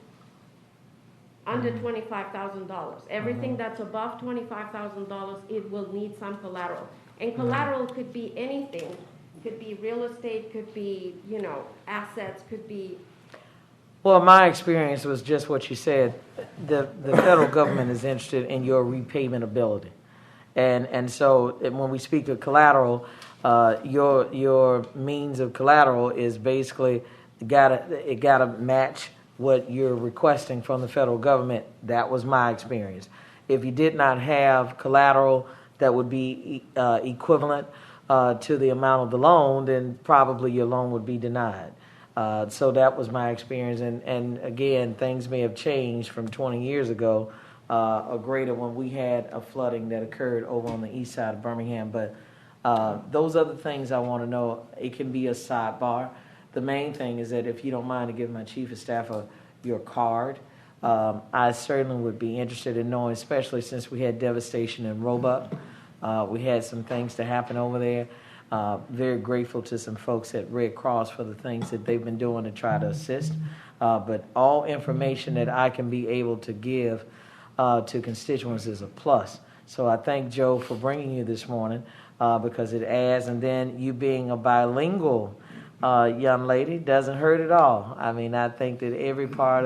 under $25,000. Everything that's above $25,000, it will need some collateral. And collateral could be anything. Could be real estate, could be, assets, could be. Well, my experience was just what you said. The federal government is interested in your repayment ability. And so when we speak of collateral, your means of collateral is basically it gotta match what you're requesting from the federal government. That was my experience. If you did not have collateral that would be equivalent to the amount of the loan, then probably your loan would be denied. So that was my experience. And again, things may have changed from 20 years ago, or greater when we had a flooding that occurred over on the east side of Birmingham. But those other things I want to know, it can be a sidebar. The main thing is that if you don't mind to give my chief of staff your card, I certainly would be interested in knowing, especially since we had devastation in Roebuck. We had some things to happen over there. Very grateful to some folks at Red Cross for the things that they've been doing to try to assist. But all information that I can be able to give to constituents is a plus. So I thank Joe for bringing you this morning because it adds, and then you being a bilingual young lady doesn't hurt at all. I mean, I think that every part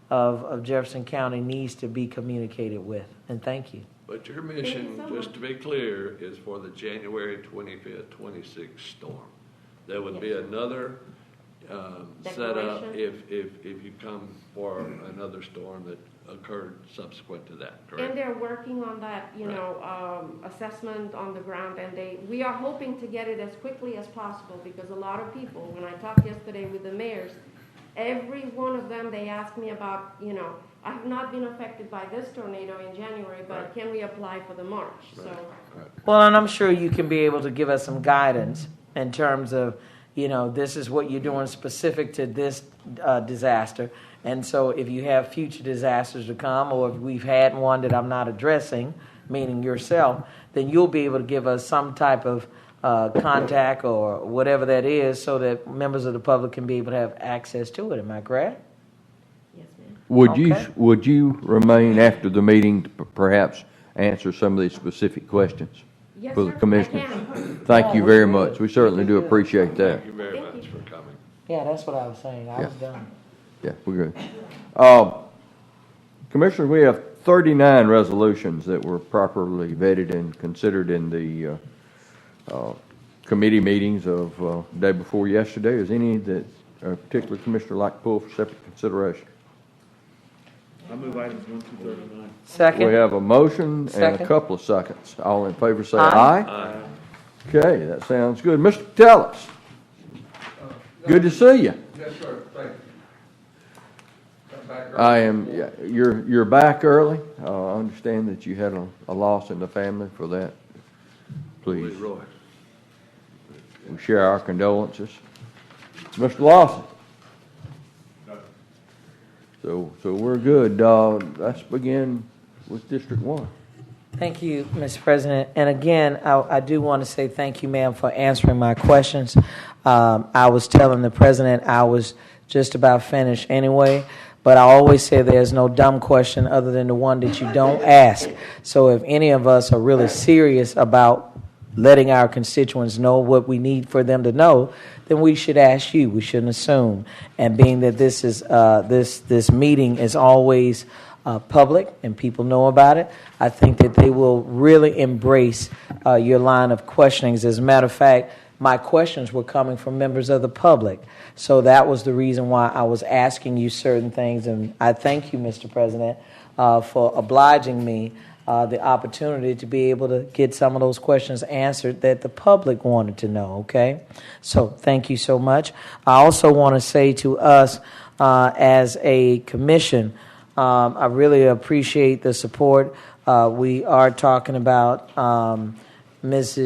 of Jefferson County needs to be communicated with, and thank you. But your mission, just to be clear, is for the January 25th, 26th storm. There would be another setup if you come for another storm that occurred subsequent to that, correct? And they're working on that, assessment on the ground, and we are hoping to get it as quickly as possible because a lot of people, when I talked yesterday with the mayors, every one of them, they asked me about, I have not been affected by this tornado in January, but can we apply for the March? So. Well, and I'm sure you can be able to give us some guidance in terms of, this is what you're doing specific to this disaster. And so if you have future disasters to come, or if we've had one that I'm not addressing, meaning yourself, then you'll be able to give us some type of contact or whatever that is so that members of the public can be able to have access to it. Am I correct? Yes, ma'am. Would you remain after the meeting to perhaps answer some of these specific questions Yes, for the sir, commissioners? I can. Thank you very much. We certainly do appreciate that. Thank you very much for coming. Yeah, that's what I was saying. I was done. Yeah, we're good. Commissioners, we have 39 resolutions that were properly vetted and considered in the committee meetings of day before yesterday. Is any that a particular commissioner like to pull for separate consideration? I move items 1 through 39. Second. We have a motion and a Second. couple of seconds. All in favor say Aye. aye. Okay, that sounds good. Mr. Tellis, good to see you. Yes, sir, thank you. I am. Yeah, you're back early. I understand that you had a loss in the family. For that, please, Roy. we share our condolences. Mr. Lawson. So we're good. Let's begin with District 1. Thank you, Mr. President. And again, I do want to say thank you, ma'am, for answering my questions. I was telling the president I was just about finished anyway, but I always say there's no dumb question other than the one that you don't ask. So if any of us are really serious about letting our constituents know what we need for them to know, then we should ask you. We shouldn't assume. And being that this is this meeting is always public and people know about it, I think that they will really embrace your line of questionings. As a matter of fact, my questions were coming from members of the public. So that was the reason why I was asking you certain things. And I thank you, Mr. President, for obliging me the opportunity to be able to get some of those questions answered that the public wanted to know, okay? So thank you so much. I also want to say to us as a commission, I really appreciate the support. We are talking about Miss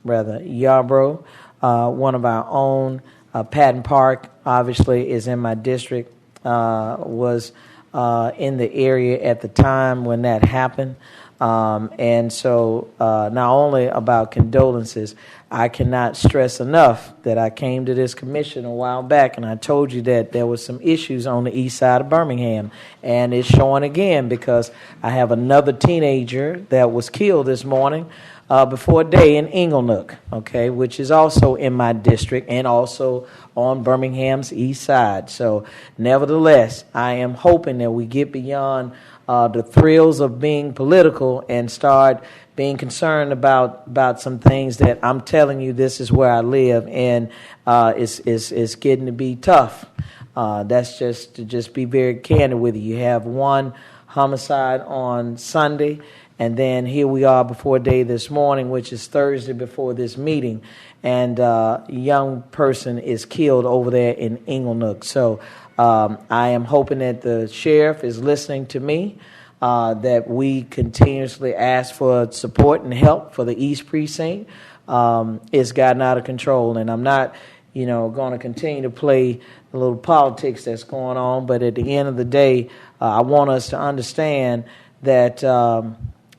Yarborough, one of our own. Patton Park, obviously, is in my district, was in the area at the time when that happened. And so not only about condolences, I cannot stress enough that I came to this commission a while back and I told you that there was some issues on the east side of Birmingham. And it's showing again because I have another teenager that was killed this morning before day in Inglenook, okay, which is also in my district and also on Birmingham's east side. So nevertheless, I am hoping that we get beyond the thrills of being political and start being concerned about some things that I'm telling you, this is where I live, and it's getting to be tough. That's just to just be very candid with you. You have one homicide on Sunday, and then here we are before day this morning, which is Thursday before this meeting, and a young person is killed over there in Inglenook. So I am hoping that the sheriff is listening to me, that we continuously ask for support and help for the East Precinct. It's gotten out of control, and I'm not, going to continue to play the little politics that's going on, but at the end of the day, I want us to understand that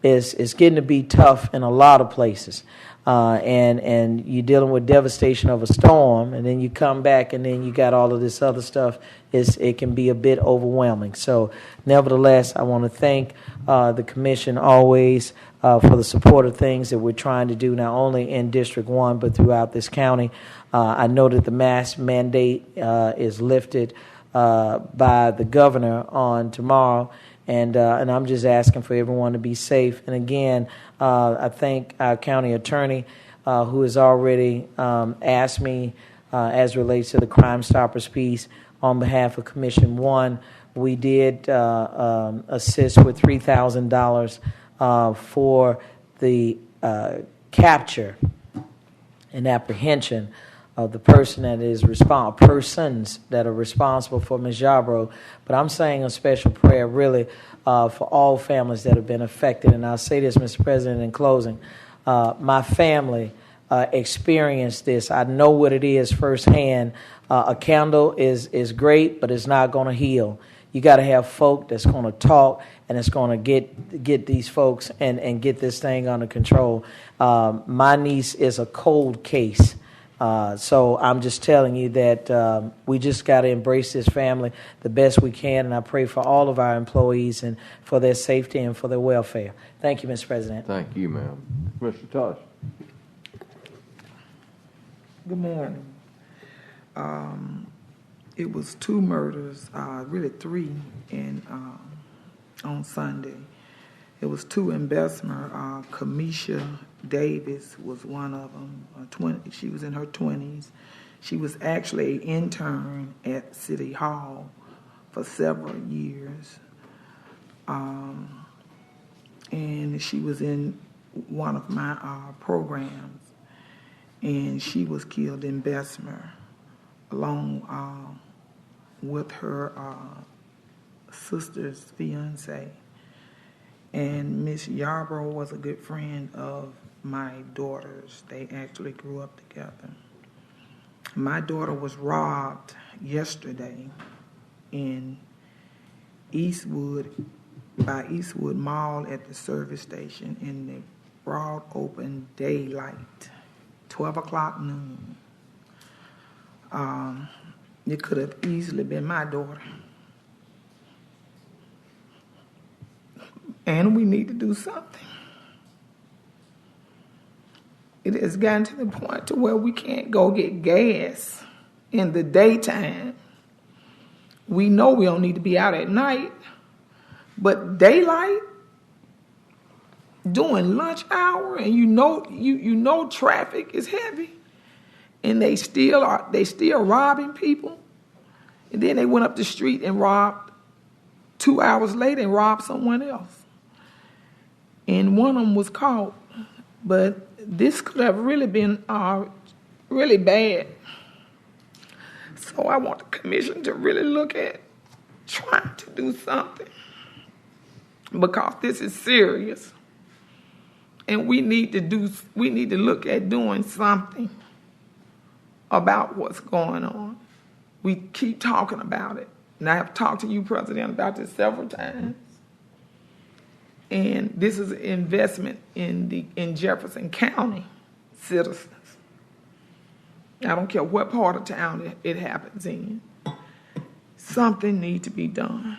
it's getting to be tough in a lot of places. And you're dealing with devastation of a storm, and then you come back, and then you got all of this other stuff. It can be a bit overwhelming. So, nevertheless, I want to thank the commission always for the support of things that we're trying to do, not only in District 1, but throughout this county. I know that the mask mandate is lifted by the governor on tomorrow, and I'm just asking for everyone to be safe. And again, I thank our county attorney who has already asked me as relates to the Crime Stoppers piece on behalf of Commission 1. We did assist with $3,000 for the capture and apprehension of the person that is persons that are responsible for Ms. Yarbrough. But I'm saying a special prayer really for all families that have been affected. And I'll say this, Mr. President, in closing. My family experienced this. I know what it is firsthand. A candle is great, but it's not going to heal. You got to have folk that's going to talk, and it's going to get these folks and get this thing under control. My niece is a cold case. So I'm just telling you that we just got to embrace this family the best we can, and I pray for all of our employees and for their safety and for their welfare. Thank you, Mr. President. Thank you, ma'am. Mr. Tosh. Good morning. It was 2 murders, really 3, on Sunday. It was 2 in Bessemer. Kamisha Davis was one of them. She was in her 20s. She was actually an intern at City Hall for several years. And she was in one of my programs. And she was killed in Bessemer along with her sister's fiance. And Miss Yarbrough was a good friend of my daughter's. They actually grew up together. My daughter was robbed yesterday in by Eastwood Mall at the service station in the broad open daylight, 12 o'clock noon. It could have easily been my daughter. And we need to do something. It has gotten to the point to where we can't go get gas in the daytime. We know we don't need to be out at night, but daylight, during lunch hour, and you know traffic is heavy, and they still robbing people. And then they went up the street and robbed 2 hours later and robbed someone else. And one of them was caught. But this could have really been really bad. So I want the commission to really look at trying to do something, because this is serious. And we need to look at doing something about what's going on. We keep talking about it. And I have talked to you, President, about this several times. And this is an investment in Jefferson County citizens. I don't care what part of town it happens in. Something needs to be done.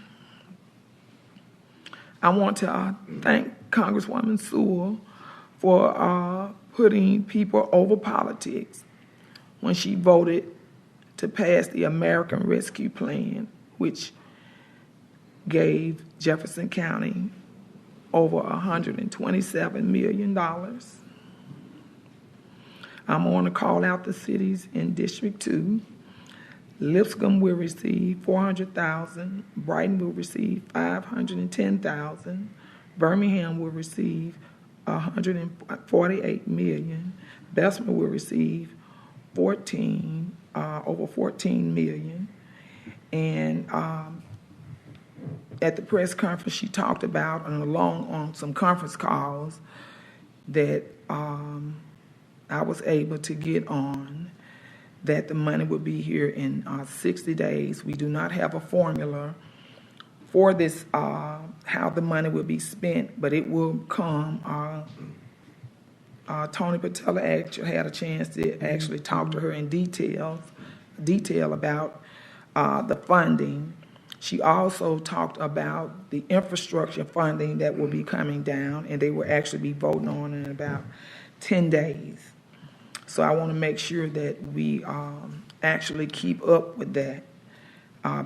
I want to thank Congresswoman Sewell for putting people over politics when she voted to pass the American Rescue Plan, which gave Jefferson County over $127 million. I'm going to call out the cities in District 2. Lipscomb will receive $400,000. Brighton will receive $510,000. Birmingham will receive $148 million. Bessemer will receive over $14 million. And at the press conference, she talked about, and along on some conference calls that I was able to get on, that the money would be here in 60 days. We do not have a formula for this, how the money will be spent, but it will come. Tony Patella actually had a chance to actually talk to her in detail about the funding. She also talked about the infrastructure funding that will be coming down, and they will actually be voting on in about 10 days. So I want to make sure that we actually keep up with that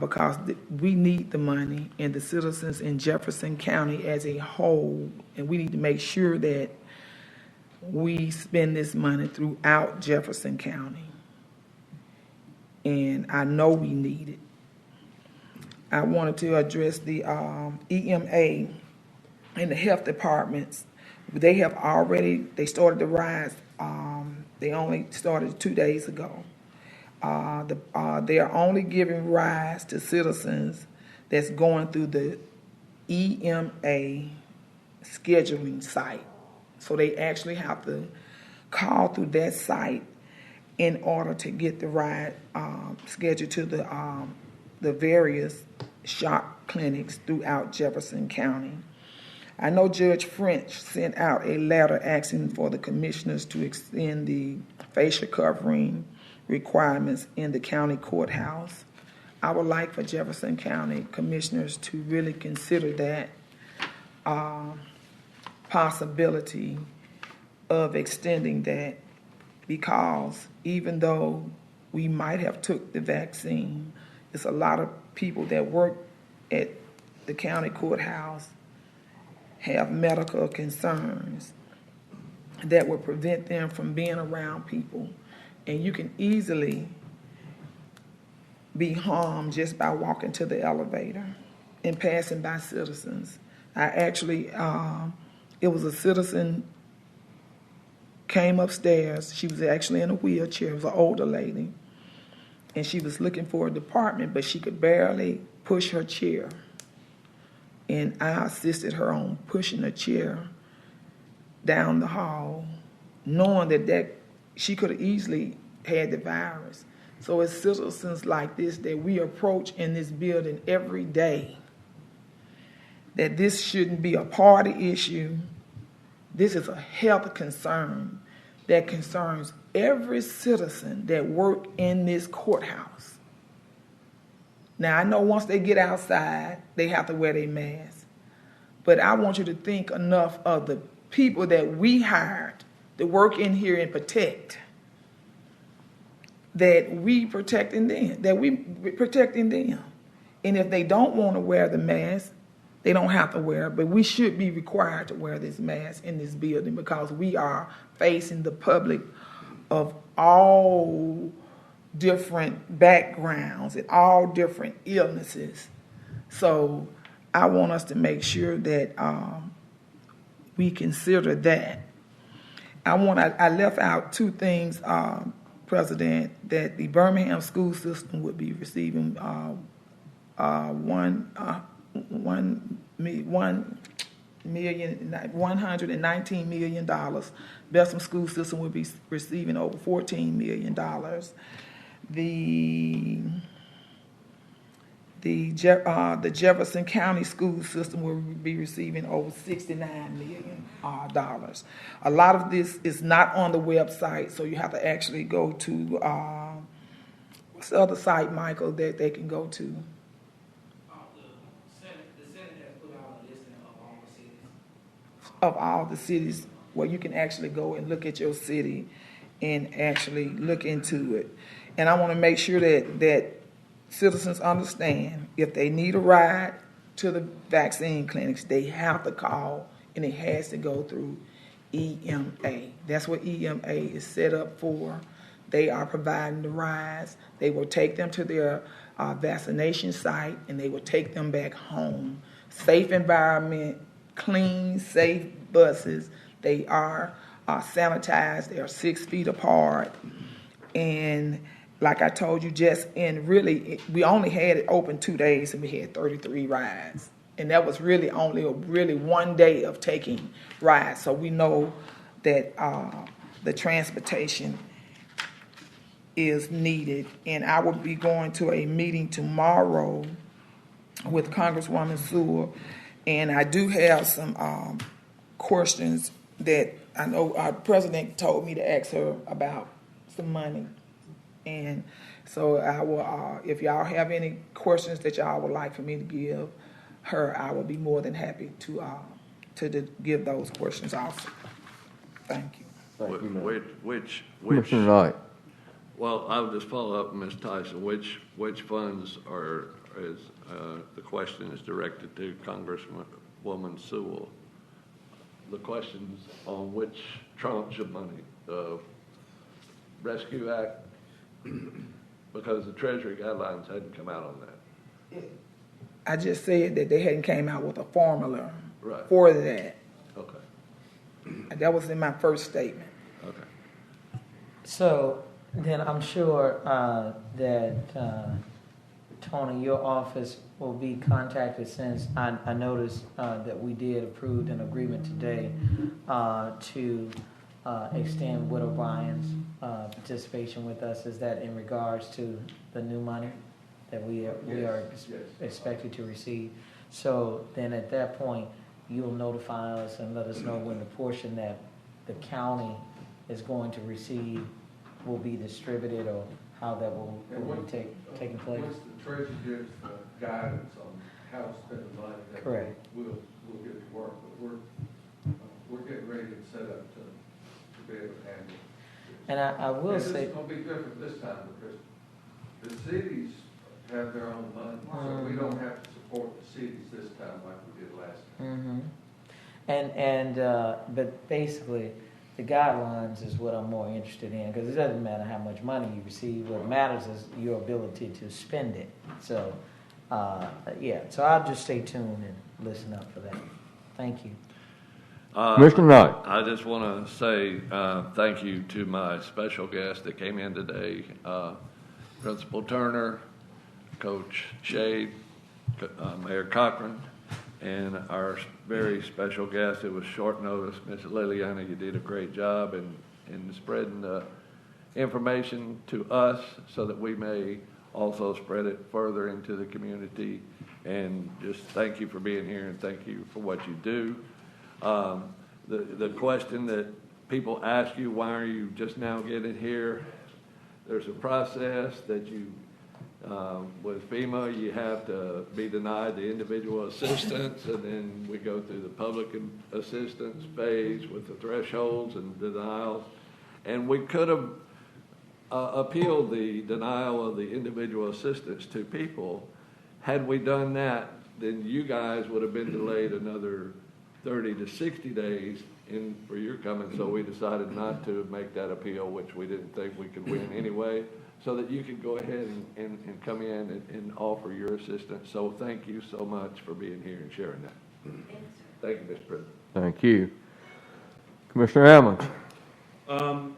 because we need the money, and the citizens in Jefferson County as a whole, and we need to make sure that we spend this money throughout Jefferson County. And I know we need it. I wanted to address the EMA and the health departments. They started the rise. They only started 2 days ago. They are only giving rise to citizens that's going through the EMA scheduling site. So they actually have to call through that site in order to get the ride scheduled to the various shock clinics throughout Jefferson County. I know Judge French sent out a letter asking for the commissioners to extend the facial covering requirements in the county courthouse. I would like for Jefferson County commissioners to really consider that possibility of extending that, because even though we might have took the vaccine, it's a lot of people that work at the county courthouse have medical concerns that would prevent them from being around people. And you can easily be harmed just by walking to the elevator and passing by citizens. I actually, it was a citizen came upstairs. She was actually in a wheelchair. It was an older lady. And she was looking for a department, but she could barely push her chair. And I assisted her on pushing her chair down the hall, knowing that she could have easily had the virus. So it's citizens like this that we approach in this building every day, that this shouldn't be a party issue. This is a health concern that concerns every citizen that work in this courthouse. Now, I know once they get outside, they have to wear their mask. But I want you to think enough of the people that we hired to work in here and protect, that we protecting them. And if they don't want to wear the mask, they don't have to wear it, but we should be required to wear this mask in this building because we are facing the public of all different backgrounds and all different illnesses. So I want us to make sure that we consider that. I left out two things, President, that the Birmingham school system would be receiving $119 million. Bessemer School System will be receiving over $14 million. The Jefferson County School System will be receiving over $69 million. A lot of this is not on the website, so you have to actually go to, what's the other site, Michael, that they can go to? The Senate has put out a listing of all the cities. Of all the cities where you can actually go and look at your city and actually look into it. And I want to make sure that citizens understand if they need a ride to the vaccine clinics, they have to call, and it has to go through EMA. That's what EMA is set up for. They are providing the rides. They will take them to their vaccination site, and they will take them back home. Safe environment, clean, safe buses. They are sanitized. They are 6 feet apart. And like I told you, we only had it open 2 days, and we had 33 rides. And that was really only one day of taking rides. So we know that the transportation is needed. And I will be going to a meeting tomorrow with Congresswoman Sewell. And I do have some questions that I know our president told me to ask her about some money. And so I will, if y'all have any questions that y'all would like for me to give her, I will be more than happy to give those questions also. Thank you. Thank you, ma'am. Which, Commissioner Knight. well, I'll just follow up, Ms. Tyson. Which funds the question is directed to Congresswoman Sewell. The question's on which tranche of money, the Rescue Act, because the Treasury guidelines hadn't come out on that. I just said that they hadn't came out with a formula Right. for that. Okay. And that was in my first statement. Okay. So then I'm sure that, Tony, your office will be contacted, since I noticed that we did approve an agreement today to extend Widow Bryan's participation with us. Is that in regards to the new money that we are expected to receive? So then at that point, you'll notify us and let us know when the portion that the county is going to receive will be distributed, or how that will be taking place. Once the Treasury gives guidance on how to spend the money, that Correct. we'll get to work. But we're getting ready and set up to be able to handle it. And I will say, It's going to be different this time because the cities have their own money, so we don't have to support the cities this time like we did last time. but basically, the guidelines is what I'm more interested in, because it doesn't matter how much money you receive. What matters is your ability to spend it. So, so I'll just stay tuned and listen up for that. Thank you. Commissioner Knight. I just want to say thank you to my special guest that came in today, Principal Turner, Coach Shade, Mayor Cochran, and our very special guest. It was short notice, Ms. Liliana. You did a great job in spreading the information to us so that we may also spread it further into the community. And just thank you for being here, and thank you for what you do. The question that people ask you, why are you just now getting here? There's a process that you, with FEMA, you have to be denied the individual assistance, and then we go through the public assistance phase with the thresholds and denials. And we could have appealed the denial of the individual assistance to people. Had we done that, then you guys would have been delayed another 30 to 60 days for your coming, so we decided not to make that appeal, which we didn't think we could win anyway, so that you could go ahead and come in and offer your assistance. So thank you so much for being here and sharing that. Thank you, Mr. President. Thank you. Commissioner Ammons.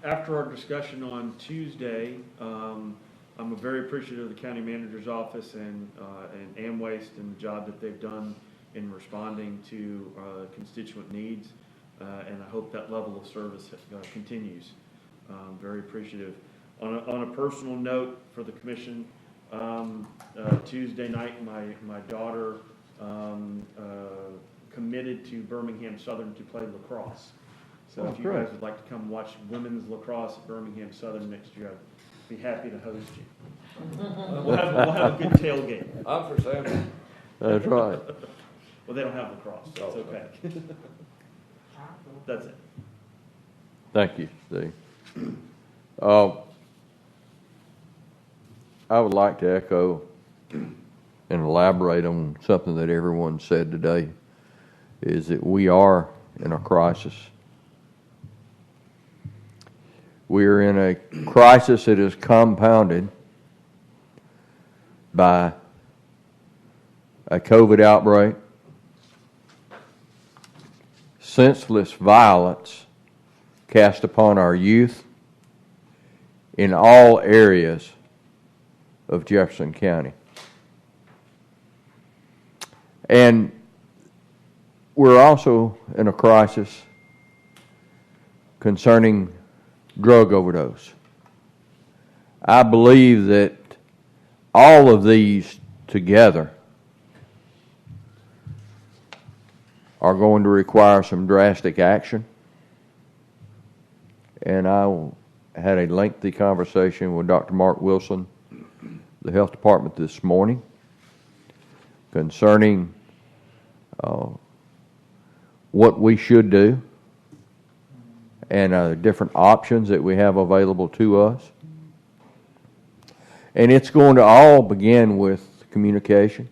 After our discussion on Tuesday, I'm very appreciative of the county manager's office and Amwaste and the job that they've done in responding to constituent needs, and I hope that level of service continues. Very appreciative. On a personal note for the commission, Tuesday night my daughter committed to Birmingham Southern to play lacrosse. So if you guys would like to come watch women's lacrosse at Birmingham Southern next year, I'd be happy to host you. We'll have a good tailgate. I'm for Sam. That's right. Well, they don't have lacrosse, so it's okay. That's it. Thank you, Steve. I would like to echo and elaborate on something that everyone said today, is that we are in a crisis. We are in a crisis that is compounded by a COVID outbreak, senseless violence cast upon our youth in all areas of Jefferson County. And we're also in a crisis concerning drug overdose. I believe that all of these together are going to require some drastic action. And I had a lengthy conversation with Dr. Mark Wilson, the health department, this morning concerning what we should do and different options that we have available to us. And it's going to all begin with communication.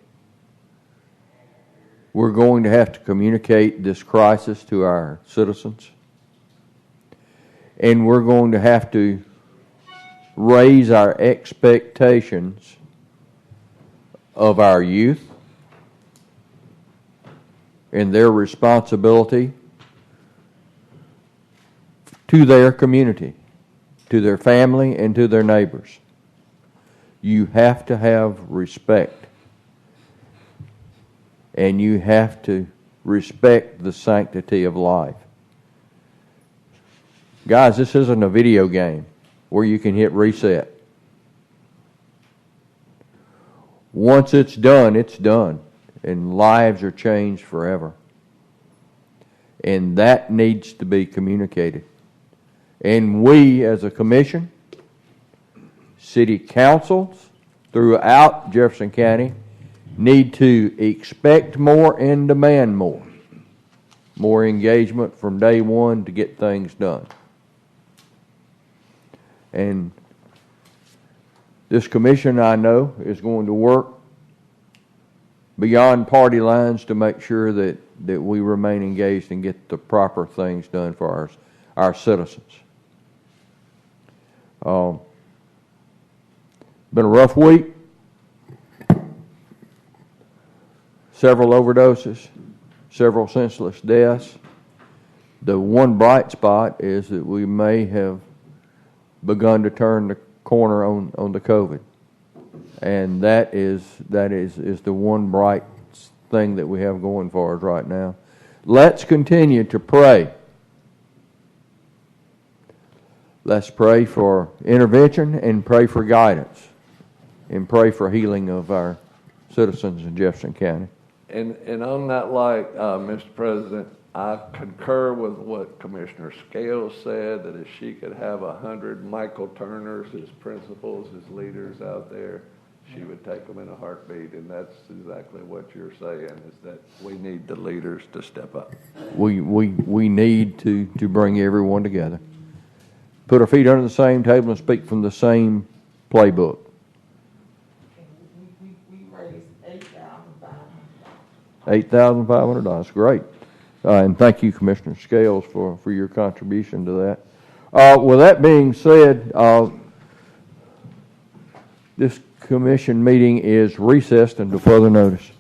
We're going to have to communicate this crisis to our citizens. And we're going to have to raise our expectations of our youth and their responsibility to their community, to their family, and to their neighbors. You have to have respect. And you have to respect the sanctity of life. Guys, this isn't a video game where you can hit reset. Once it's done, and lives are changed forever. And that needs to be communicated. And we, as a commission, city councils throughout Jefferson County, need to expect more and demand more. More engagement from day one to get things done. And this commission, I know, is going to work beyond party lines to make sure that we remain engaged and get the proper things done for our citizens. Been a rough week. Several overdoses, several senseless deaths. The one bright spot is that we may have begun to turn the corner on the COVID. And that is the one bright thing that we have going for us right now. Let's continue to pray. Let's pray for intervention and pray for guidance and pray for healing of our citizens in Jefferson County. And on that light, Mr. President, I concur with what Commissioner Scales said, that if she could have 100 Michael Turners as principals, as leaders out there, she would take them in a heartbeat. And that's exactly what you're saying, is that we need the leaders to step up. We need to bring everyone together. Put our feet under the same table and speak from the same playbook. We raised $8,500. $8,500, great. And thank you, Commissioner Scales, for your contribution to that. With that being said, this commission meeting is recessed until further notice.